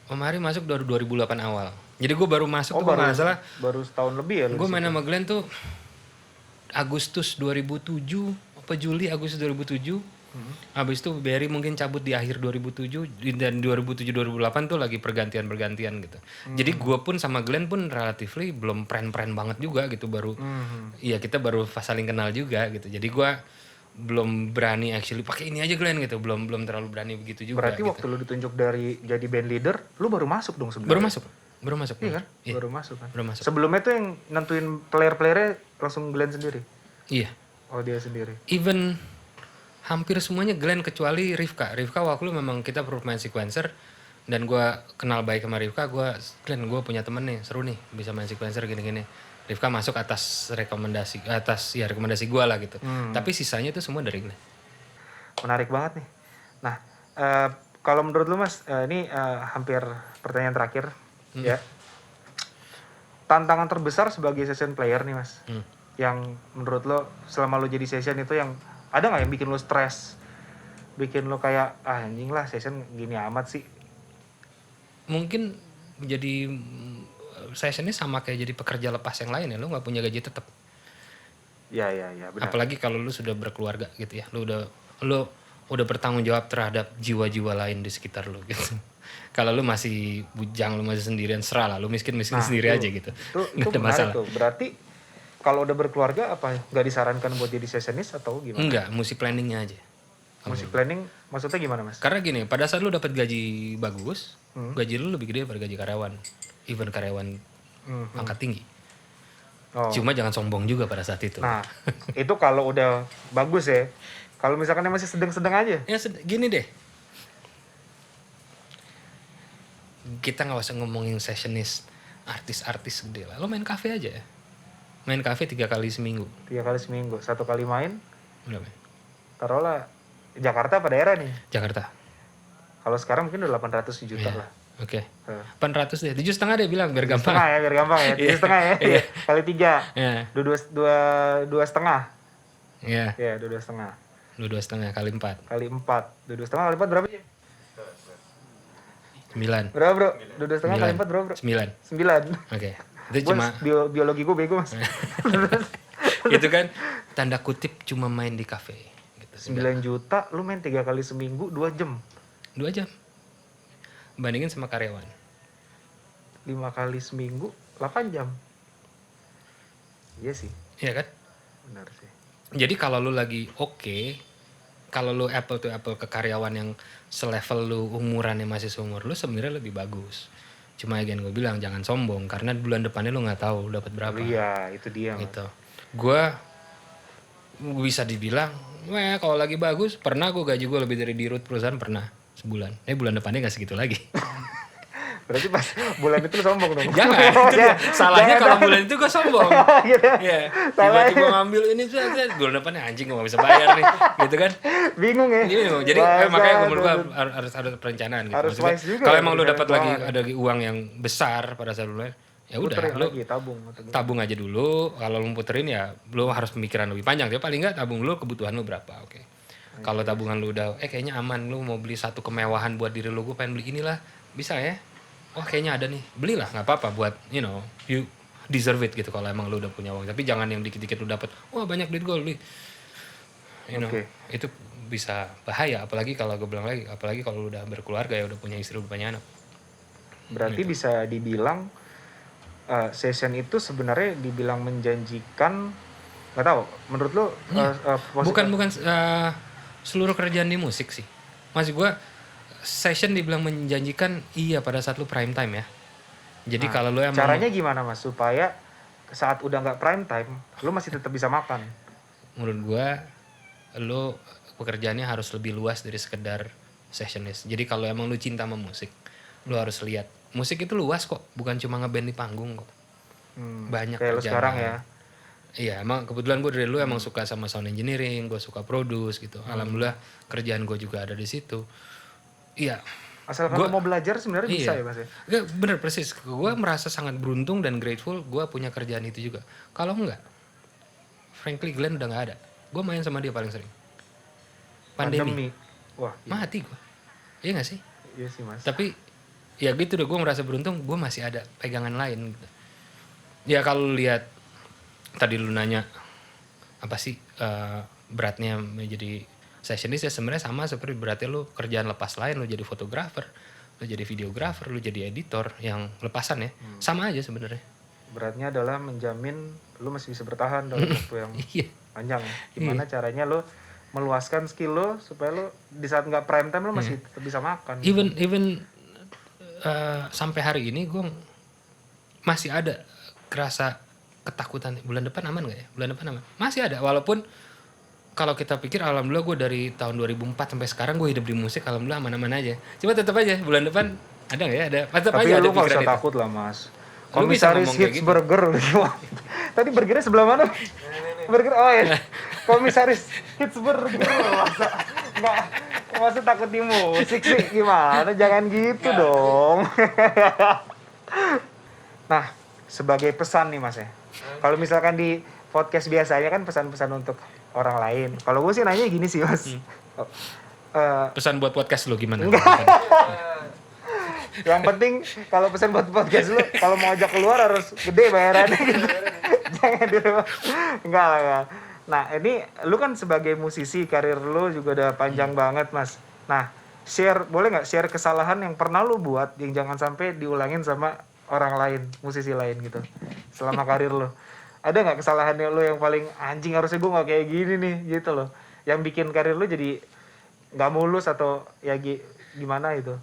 Om Hari masuk dari 2008 awal. Jadi gue baru masuk tuh baru, nggak salah. baru setahun lebih ya lu? Gue main sama Glenn tuh Agustus 2007 apa Juli Agustus 2007. Habis itu Barry mungkin cabut di akhir 2007 dan 2007-2008 tuh lagi pergantian gitu. Jadi gue pun sama Glenn pun relatively belum pren-pren banget juga gitu, baru iya kita baru saling kenal juga gitu. Jadi gue belum berani actually pakai ini aja Glenn gitu, belum terlalu berani begitu juga. Berarti gitu. waktu lu ditunjuk dari jadi band leader, lu baru masuk dong sebenarnya? Baru masuk. Iya kan? Iya. Baru masuk kan? Baru masuk. Sebelumnya tuh yang nentuin player-playernya langsung Glenn sendiri? Iya. Oh dia sendiri? Even hampir semuanya Glenn kecuali Rifka waktu lu memang kita perlu main sequencer dan gue kenal baik sama Rifka, Glenn gue punya temen nih seru nih bisa main sequencer gini. Rifka masuk atas rekomendasi gue lah gitu. Tapi sisanya itu semua dari Glenn. Menarik banget nih. Nah kalau menurut lu Mas, ini hampir pertanyaan terakhir ya. Tantangan terbesar sebagai session player nih Mas, yang menurut lo selama lo jadi session itu yang ada nggak yang bikin lo stres, bikin lo kayak anjing lah session gini amat sih? Mungkin jadi sessionnya sama kayak jadi pekerja lepas yang lain ya, lo nggak punya gaji tetap. Ya benar. Apalagi kalau lu sudah berkeluarga gitu ya, lu udah bertanggung jawab terhadap jiwa-jiwa lain di sekitar lu gitu. Kalau lu masih bujang, lu masih sendirian, serah lah, lu miskin sendiri aja gitu. Itu ada menarik masalah. tuh. Berarti kalau udah berkeluarga apa nggak disarankan buat jadi sessionist atau gimana? Enggak, mesti planningnya aja. Musik planning maksudnya gimana Mas? Karena gini, pada saat lu dapat gaji bagus, gaji lu lebih gede daripada gaji karyawan, even karyawan angkat tinggi. Oh. Cuma jangan sombong juga pada saat itu. Nah itu kalau udah bagus ya. Kalau misalkan masih sedang-sedang aja. Ya gini deh, kita nggak usah ngomongin sessionist, artis gede lah. Lo main kafe aja ya. Main kafe 3 kali seminggu. 3 kali seminggu, 1 kali main. Berapa? Taruhlah Jakarta apa daerah nih? Jakarta. Kalau sekarang mungkin udah 800 juta lah. Oke. 800 deh. 7,5 deh bilang biar gampang. 7,5 ya biar gampang ya. 7,5 ya. Iya. Kali 3. Iya. Dua setengah. Iya. Ya, 2,5. 2,5 kali 4. Kali 4. 2,5 kali 4 berapa sih? 9. Berapa bro? 2,5 kali 4 berapa bro? 9. 9. Oke. Itu Gua cuma biologi gue bego mas. itu kan tanda kutip cuma main di kafe gitu. 9 juta lu main 3 kali seminggu 2 jam. 2 jam. Bandingin sama karyawan. 5 kali seminggu 8 jam. Iya sih, Iya kan? benar sih. Jadi kalau lu lagi kalau lu apple to apple ke karyawan yang selevel lu, umurannya masih seumur lu, sebenarnya lebih bagus. Cuma again gue bilang jangan sombong karena bulan depannya lu nggak tahu dapat berapa. Iya, itu dia. Gitu. Gue bisa dibilang, wah kalau lagi bagus pernah gue gaji gue lebih dari dirut perusahaan pernah sebulan. Bulan depannya nggak segitu lagi. Berarti pas bulan itu lu sombong dong. Jangan, itu dia. Salahnya kalau bulan itu gue sombong. Gitu. Iya. Salahnya. Tiba-tiba ngambil ini tuh, bulan depannya anjing gue gak bisa bayar nih, gitu kan. Bingung ya. Iya, jadi makanya menurut gue harus ada perencanaan gitu. Harus Maksudnya, wise juga kalau ya, emang lu dapat lagi keuangan. ada uang yang besar pada saat lu ya udah Puterin lu lagi tabung. tabung aja dulu. Kalau lu puterin ya lu harus pemikiran lebih panjang. Tapi paling nggak tabung lu kebutuhan lu berapa, oke. Kalau tabungan lu udah kayaknya aman, lu mau beli satu kemewahan buat diri lu, gue pengen beli inilah, bisa ya. Oh kayaknya ada nih, belilah, nggak apa-apa buat you deserve it gitu kalau emang lu udah punya uang. Tapi jangan yang dikit-dikit lu dapat, wah banyak duit gue beli, itu bisa bahaya. Apalagi kalau gue bilang lagi, apalagi kalau lu udah berkeluarga ya, udah punya istri, udah punya anak. Berarti bisa dibilang session itu sebenarnya dibilang menjanjikan, nggak tahu. Menurut lu Bukan seluruh kerjaan di musik sih. Maksud gue session dibilang menjanjikan iya pada saat lu prime time ya. Jadi kalau lu emang caranya gimana mas supaya saat udah nggak prime time lu masih tetap bisa makan? Menurut gue lu pekerjaannya harus lebih luas dari sekedar sessionist. Jadi kalau emang lu cinta sama musik, lu harus lihat musik itu luas kok, bukan cuma ngeband di panggung kok. Banyak kayak lu kerjaan sekarang lain. ya. Iya, emang kebetulan gue dari dulu emang suka sama sound engineering, gue suka produce gitu. Alhamdulillah kerjaan gue juga ada di situ. Iya. Asalkan lu mau belajar sebenarnya bisa ya mas ya. Nggak, bener persis. Gue merasa sangat beruntung dan grateful gue punya kerjaan itu juga. Kalau enggak, frankly Glenn udah nggak ada. Gue main sama dia paling sering. Pandemi. Wah. Mati gue. Iya nggak sih? Iya sih mas. Tapi ya gitu deh, gue merasa beruntung. Gue masih ada pegangan lain. Gitu. Ya kalau lihat tadi lu nanya apa sih beratnya menjadi sessionist, ya sebenarnya sama seperti beratnya lu kerjaan lepas lain. Lu jadi fotografer, lu jadi videografer, lu jadi editor yang lepasan ya. Sama aja sebenarnya. Beratnya adalah menjamin lu masih bisa bertahan dalam waktu yang panjang. Gimana caranya lu meluaskan skill lu supaya lu di saat nggak prime time lu masih tetap bisa makan. Even sampai hari ini gue masih ada kerasa ketakutan bulan depan aman gak ya? Bulan depan aman. Masih ada, walaupun kalau kita pikir alhamdulillah gue dari tahun 2004 sampai sekarang gue hidup di musik, alhamdulillah aman-aman aja. Cuma tetap aja bulan depan ada gak ya? Ada. Tetap tapi aja lu ada gak pikiran usah itu. takut lah mas. Lu bisa Komisaris ngomong kayak Hits gitu. Burger. Tadi burgernya sebelah mana? Burger, oh ya. Komisaris Hits Burger. Masa takut di musik sih? Gimana? Jangan gitu dong. Nah, sebagai pesan nih mas ya. Kalau misalkan di podcast biasanya kan pesan-pesan untuk orang lain. Kalau gue sih nanya gini sih mas. Pesan buat podcast lu gimana? Yang penting kalau pesan buat podcast lu, kalau mau ajak keluar harus gede bayarannya gitu. Jangan di rumah. Enggak lah ya. Nah ini lu kan sebagai musisi, karir lu juga udah panjang banget mas. Nah boleh nggak share kesalahan yang pernah lu buat yang jangan sampai diulangin sama orang lain, musisi lain gitu selama karir lu? Ada nggak kesalahannya lu yang paling anjing, harusnya gue nggak kayak gini nih gitu loh, yang bikin karir lu jadi nggak mulus atau ya gimana itu?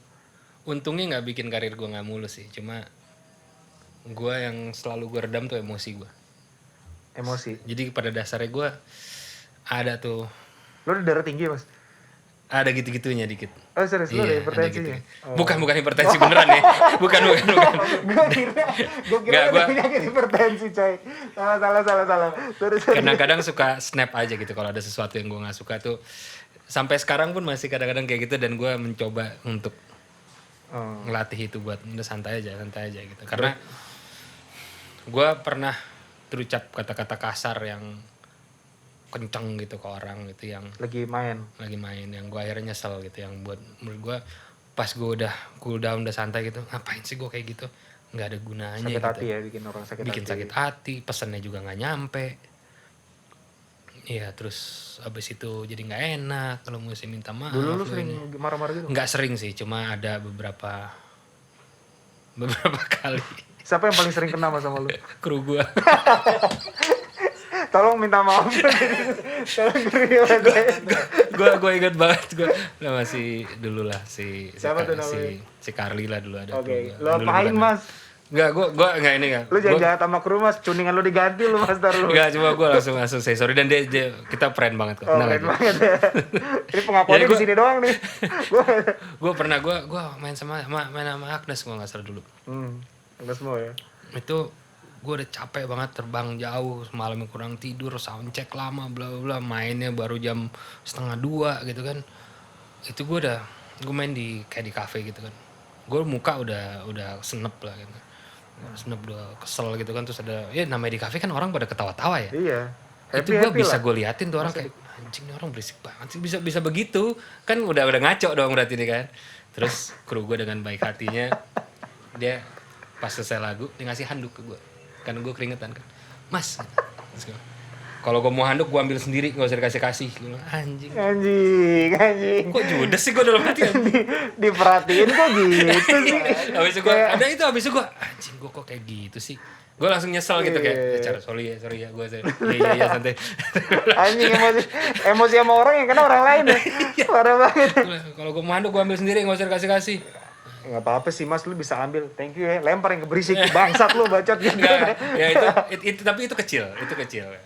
Untungnya nggak bikin karir gue nggak mulus sih, cuma gue yang selalu gue redam tuh emosi gue. Emosi. Jadi pada dasarnya gue ada tuh. Lo udah darah tinggi mas? Ada gitu-gitunya dikit. Oh serius, lo ada hipertensinya? Gitu. Bukan hipertensi beneran ya. Bukan. Gue kira ada penyakit hipertensi coy. Salah. Sorry. Kadang-kadang suka snap aja gitu kalau ada sesuatu yang gue nggak suka tuh. Sampai sekarang pun masih kadang-kadang kayak gitu, dan gue mencoba untuk ngelatih itu buat udah santai aja gitu. Karena gue pernah terucap kata-kata kasar yang kenceng gitu ke orang gitu, yang lagi main yang gue akhirnya nyesel gitu, yang buat menurut gue pas gue udah cool down, udah santai gitu, ngapain sih gue kayak gitu, nggak ada gunanya sakit gitu. hati ya, bikin orang sakit hati, pesannya juga nggak nyampe. Iya, terus abis itu jadi nggak enak kalau mesti minta maaf. Dulu lu sering marah-marah gitu? Nggak sering sih, cuma ada beberapa kali. Siapa yang paling sering kena sama lu? Kru gue. Tolong minta maaf. Tolong gue ingat banget, gue masih dulu lah si siapa tuh namanya? si Carly lah dulu ada. Oke, lo apain mas? Enggak, gue enggak ini enggak. Lu jangan jahat sama kru mas, cuningan lu diganti lu mas, ntar lu. Enggak, cuma gue langsung say sorry dan dia kita friend banget kok. Oh, Tenang keren aja. banget ya. Ini pengakuannya di sini doang nih. Gue pernah gue main sama Agnes gue nggak salah dulu. Enggak semua ya. Itu gue udah capek banget terbang jauh, semalam kurang tidur, soundcheck lama, bla bla, mainnya baru jam 1:30 gitu kan. Itu gue main kayak di cafe gitu kan. Gue muka udah senep lah gitu. Senep udah kesel gitu kan, terus ada ya namanya di cafe kan orang pada ketawa-tawa ya. Iya. Itu gue bisa gue liatin tuh orang kayak anjing nih orang berisik banget sih, bisa begitu kan, udah ngaco dong berarti nih kan. Terus kru gue dengan baik hatinya dia pas selesai lagu dia ngasih handuk ke gue kan, gue keringetan kan, mas kalau gue mau handuk gue ambil sendiri nggak usah dikasih. Anjing kok judes sih gue dalam hati. Diperhatiin kok gitu sih. Habis itu gue ada itu, habis itu gue anjing gue kok kayak gitu sih, gue langsung nyesel gitu kayak cara sorry ya gue iya santai. Anjing emosi sama orang yang kena orang lain ya. Parah banget. Kalau gue mau handuk gue ambil sendiri nggak usah dikasih. Nggak apa-apa sih mas, lu bisa ambil, thank you ya, lempar yang keberisik, bangsat lu bacot gitu. Enggak, ya itu tapi itu kecil.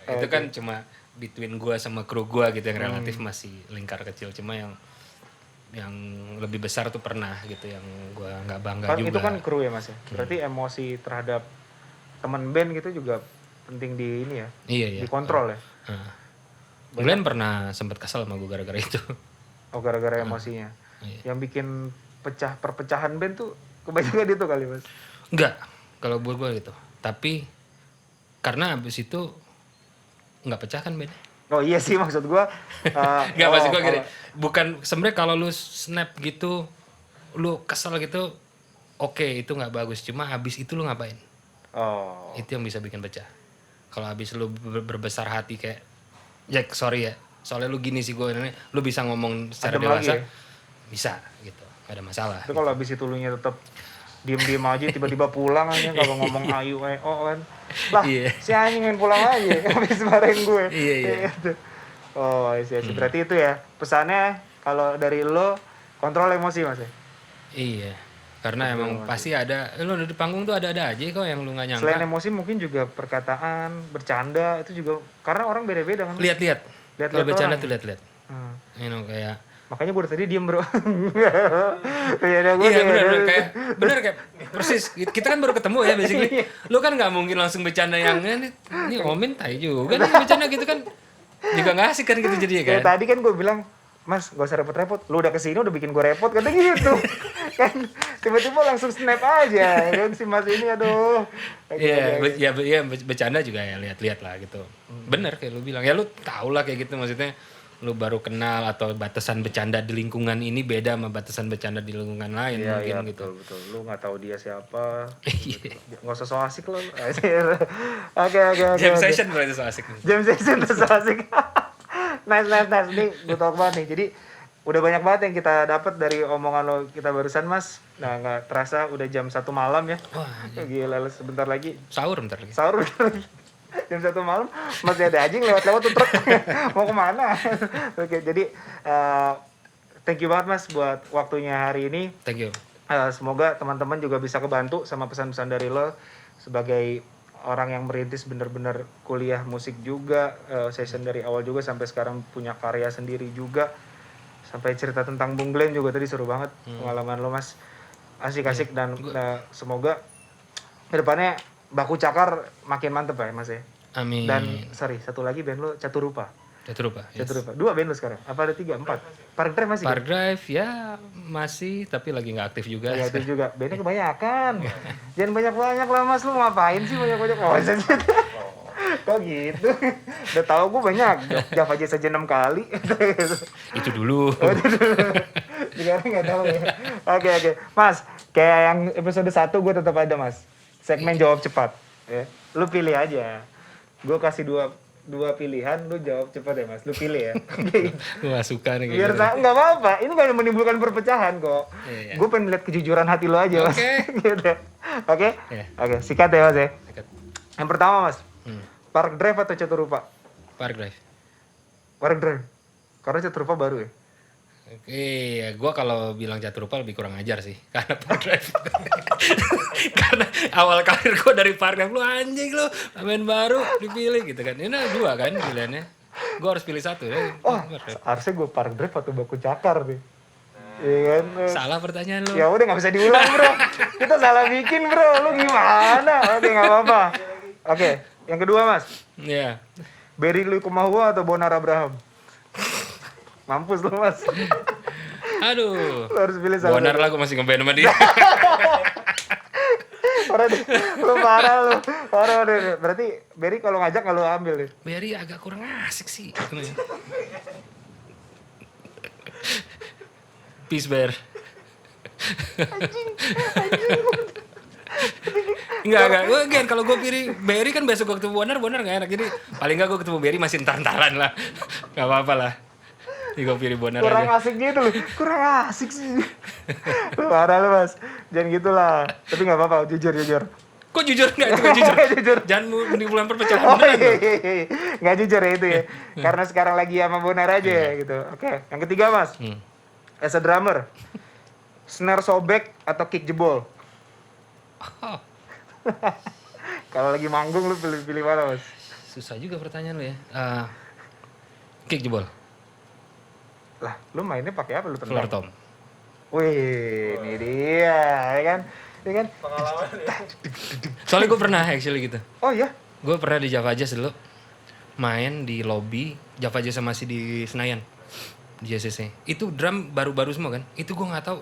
Itu kan cuma between gua sama kru gua gitu yang relatif masih lingkar kecil, cuma yang lebih besar tuh pernah gitu yang gua nggak bangga juga. Itu kan kru ya mas ya, berarti emosi terhadap teman band gitu juga penting di ini ya, Iya. dikontrol ya. Glenn pernah sempat kesal sama gua gara-gara itu. Oh gara-gara emosinya. Iya. Yang bikin perpecahan band tuh kebanyakan itu kali mas. Enggak, kalau buat gua gitu. Tapi karena abis itu nggak pecah kan band. Oh iya sih maksud gua. Nggak maksud gua gini. Bukan sebenarnya kalau lu snap gitu, lu kesel gitu, oke, itu nggak bagus. Cuma abis itu lu ngapain? Oh. Itu yang bisa bikin pecah. Kalau abis lu berbesar hati kayak, Jack sorry ya, soalnya lu gini sih gue ini, lu bisa ngomong secara dewasa, bisa gitu. Gak ada masalah. Tapi kalau habis itu lu nya tetap diem aja, tiba-tiba pulang aja kalau ngomong ayu kan. Lah, si anjing main pulang aja habis marahin gue. Iya. Gitu. Oh, iya. Berarti itu ya pesannya kalau dari lo kontrol emosi Mas ya. Iya. Karena emang pasti ada, lo di panggung tuh ada aja kok yang lu gak nyangka. Selain emosi mungkin juga perkataan, bercanda itu juga karena orang beda-beda kan. Lihat. Kalau bercanda tuh lihat. Kayak makanya gue tadi diem bro. Iya benar kayak persis. Kita kan baru ketemu ya basically. Lu kan nggak mungkin langsung bercanda yang ini Omin tai juga nih bercanda gitu kan. Juga nggak asik kan gitu jadinya kan. Ya, tadi kan gue bilang mas gak usah repot-repot. Lu udah kesini udah bikin gue repot kata gitu. Kan tiba-tiba langsung snap aja. Kan si mas ini aduh. Iya bercanda juga ya lihat-lihat lah gitu. Bener kayak lu bilang ya lu tau lah kayak gitu maksudnya. Lu baru kenal atau batasan bercanda di lingkungan ini beda sama batasan bercanda di lingkungan lain mungkin gitu. Betul. Lu nggak tahu dia siapa. Nggak usah so asik lo. Oke. Jam session berarti so asik. Jam session so asik. Nice. Nih gue talk banget nih. Jadi udah banyak banget yang kita dapat dari omongan lo kita barusan mas. Nah nggak terasa udah jam 1 malam ya. Wah gila sebentar lagi. Sahur bentar lagi. Jam 1 malam masih ada anjing lewat tuh truk. Mau kemana? Oke, jadi thank you banget mas buat waktunya hari ini. Thank you. Semoga teman-teman juga bisa kebantu sama pesan-pesan dari lo sebagai orang yang merintis bener-bener kuliah musik juga, session dari awal juga sampai sekarang punya karya sendiri juga, sampai cerita tentang Bung Glenn juga tadi seru banget pengalaman lo mas, asik-asik dan semoga kedepannya Baku Cakar makin mantep ya mas ya. Amin. Dan satu lagi band lo Caturupa. Yes. 2 band lo sekarang. Apa ada 3, 4? Park Drive masih? Park Drive ya masih tapi lagi nggak aktif juga. Iya aktif juga. Bandnya kebanyakan. Jangan banyak-banyak lah mas, lu ngapain sih banyak-banyak? Kok gitu? Udah tahu gue banyak. Java aja saja 6 kali. Itu dulu. Sekarang nggak tahu ya. Oke. Mas, kayak yang episode 1 gue tetap ada mas. Segmen jawab cepat. Ya. Lu pilih aja. Gue kasih dua pilihan, lu jawab cepat ya mas. Lu pilih ya. Gue gak suka nih. Biar nggak apa-apa. Ini gak menimbulkan perpecahan kok. Iya. Gue pengen lihat kejujuran hati lu aja mas. Oke. Oke. Oke. Sikat ya mas ya. Sikat. Yang pertama mas. Park Drive atau Caturupa? Park Drive. Park Drive. Karena Caturupa baru ya. Oke, gue kalau bilang catur rupa lebih kurang ajar sih, karena power drive. Karena awal karir gue dari power drive, lu anjing lu, pemain baru dipilih gitu kan. Ini dua kan pilihannya. Gue harus pilih satu ya. Oh, harusnya gue park drive atau baku cakar nih. Iya kan? Salah pertanyaan lu. Ya udah nggak bisa diulang bro. Kita salah bikin bro. Lu gimana? Oke nggak apa-apa. Oke, yang kedua mas. Iya. Berry Likumahua atau Bonar Abraham? Mampus lu mas. Aduh. Lu harus pilih salah. Bonar lah gue masih ngeband sama dia. Parah deh. Lu parah lu. Parah deh. Berarti Berry kalau ngajak nggak lu ambil deh. Berry agak kurang asik sih. Peace Bear. Enggak. Gue kalau gue pilih Berry kan besok gue ketemu Bonar gak enak. Jadi paling gak gue ketemu Berry masih entar-entaran lah. Gak apa-apa lah. Jadi gue pilih Bonar Kurang aja. asik gitu loh. Kurang asik sih. Lu parah lu mas. Jangan gitulah. Tapi gak apa-apa. Jujur. Kok jujur enggak? Itu gak jujur. Jujur. Jangan menimbulkan perpecahan. Oh beneran loh. iya. Gak jujur ya itu ya. Karena sekarang lagi sama Bonar aja ya gitu. Oke. Yang ketiga mas. As a drummer. Snare sobek atau kick jebol? Oh, Kalau lagi manggung lu pilih mana mas? susah juga pertanyaan lu ya. Kick jebol. Lah, lu mainnya pakai apa lu Floor tendang? tom. Wih, ini dia, ya kan? Ya kan? Soalnya gue pernah actually gitu. Oh iya? Gue pernah di Java Jazz dulu main di lobby Java Jazz masih di Senayan di JCC. Itu drum baru-baru semua kan. Itu gue nggak tahu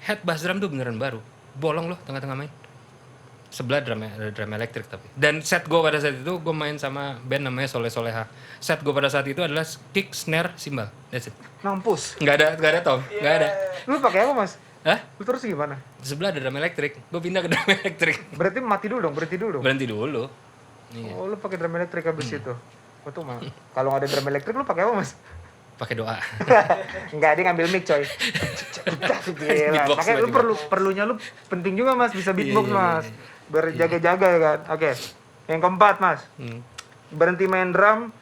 head bass drum tuh beneran baru. Bolong loh tengah-tengah main. Sebelah drum elektrik tapi. Dan set gue pada saat itu gue main sama band namanya Soleh Soleha. Set gue pada saat itu adalah kick, snare, cymbal. That's it. Mampus. Nggak ada tom, nggak ada. Lu pakai apa mas? Hah? Lu terus gimana? Di sebelah ada drum elektrik. Gue pindah ke drum elektrik. Berarti mati dulu dong, berhenti dulu dong. Berhenti dulu. Iya. Oh, lu pakai drum elektrik habis itu. Oh tuh mah. Kalau nggak ada drum elektrik lu pakai apa mas? Pakai doa. Enggak, dia ngambil mic coy. Gila. Beatbox Makanya lu juga. perlunya lu penting juga mas, bisa beatbox Iya, mas. Biar jaga-jaga ya kan. Oke. Yang keempat mas. Berhenti main drum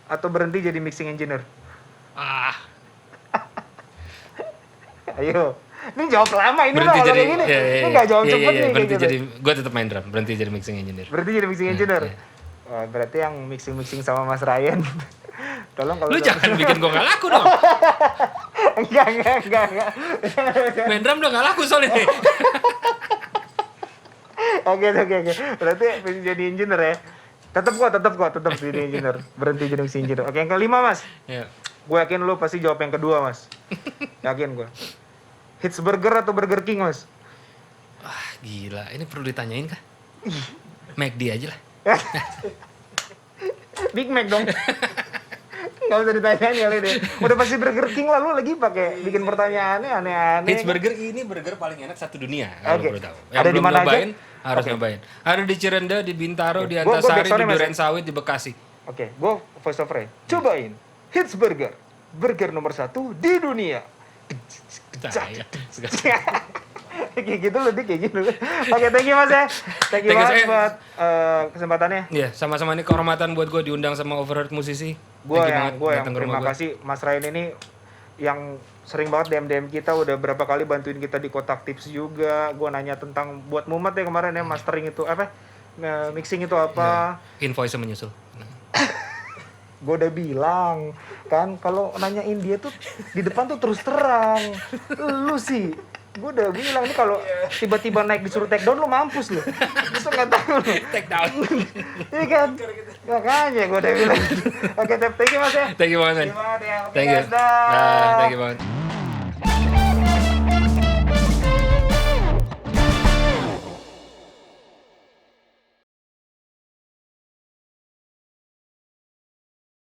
atau berhenti jadi mixing engineer? Ah, Ayo. Ini jawab lama ini berhenti loh kalau jadi kayak gini. Ini nggak jawab cepet nih berhenti kayak gitu. jadi gue tetap main drum, berhenti jadi mixing engineer. Berhenti jadi mixing engineer. Iya. Wah, berarti yang mixing sama Mas Ryan. Tolong kalau Lu jangan bikin gue gak laku dong. enggak. Main drum udah gak laku soalnya. Oke. Berarti pengen jadi engineer ya. Tetap jadi engineer. Berhenti jadi mixing engineer. Oke, yang kelima, Mas. Ya. Gue yakin lu pasti jawab yang kedua, Mas. Yakin gue. Hits Burger atau Burger King, Mas? Wah, gila. Ini perlu ditanyain kah? McD aja lah. Big Mac dong. Gak usah ditanyain kali deh. Udah pasti Burger King lah, lu lagi pakai bikin pertanyaannya aneh-aneh. Hits Burger ini burger paling enak satu dunia. Kalau Oke. perlu tahu. Yang Ada di belum mana aja? nyobain, harus Oke. nyobain. Ada di Cirenda, di Bintaro, di Gua Antasari, backsoundnya, di Mas. Duren Sawit, di Bekasi. Oke, gue voice over. Cobain Hits Burger. Burger nomor 1 di dunia. Saya. Kayak gitu loh, dia kayak gitu. Oke, thank you Mas ya. Thank you Thank you, banget saya. buat kesempatannya. Iya, sama-sama ini kehormatan buat gue diundang sama Overheard Musisi. Gue Thank you yang banget datang ke terima rumah gua. kasih Mas Ryan ini yang sering banget DM kita, udah berapa kali bantuin kita di kotak tips juga. Gue nanya tentang buat Mumet ya kemarin ya, mastering itu apa, mixing itu apa. Invoice menyusul. Gue udah bilang kan kalau nanyain dia tuh di depan tuh terus terang. Lu sih, gue udah bilang nih kalau tiba-tiba naik disuruh take down lu mampus lu. Terus nggak tahu lu. Take down. Iya kan? Makanya gue udah bilang. Oke, thank you Mas ya. Thank you banget. Terima kasih ya. Oke, Thank you. guys, dah. Thank you banget.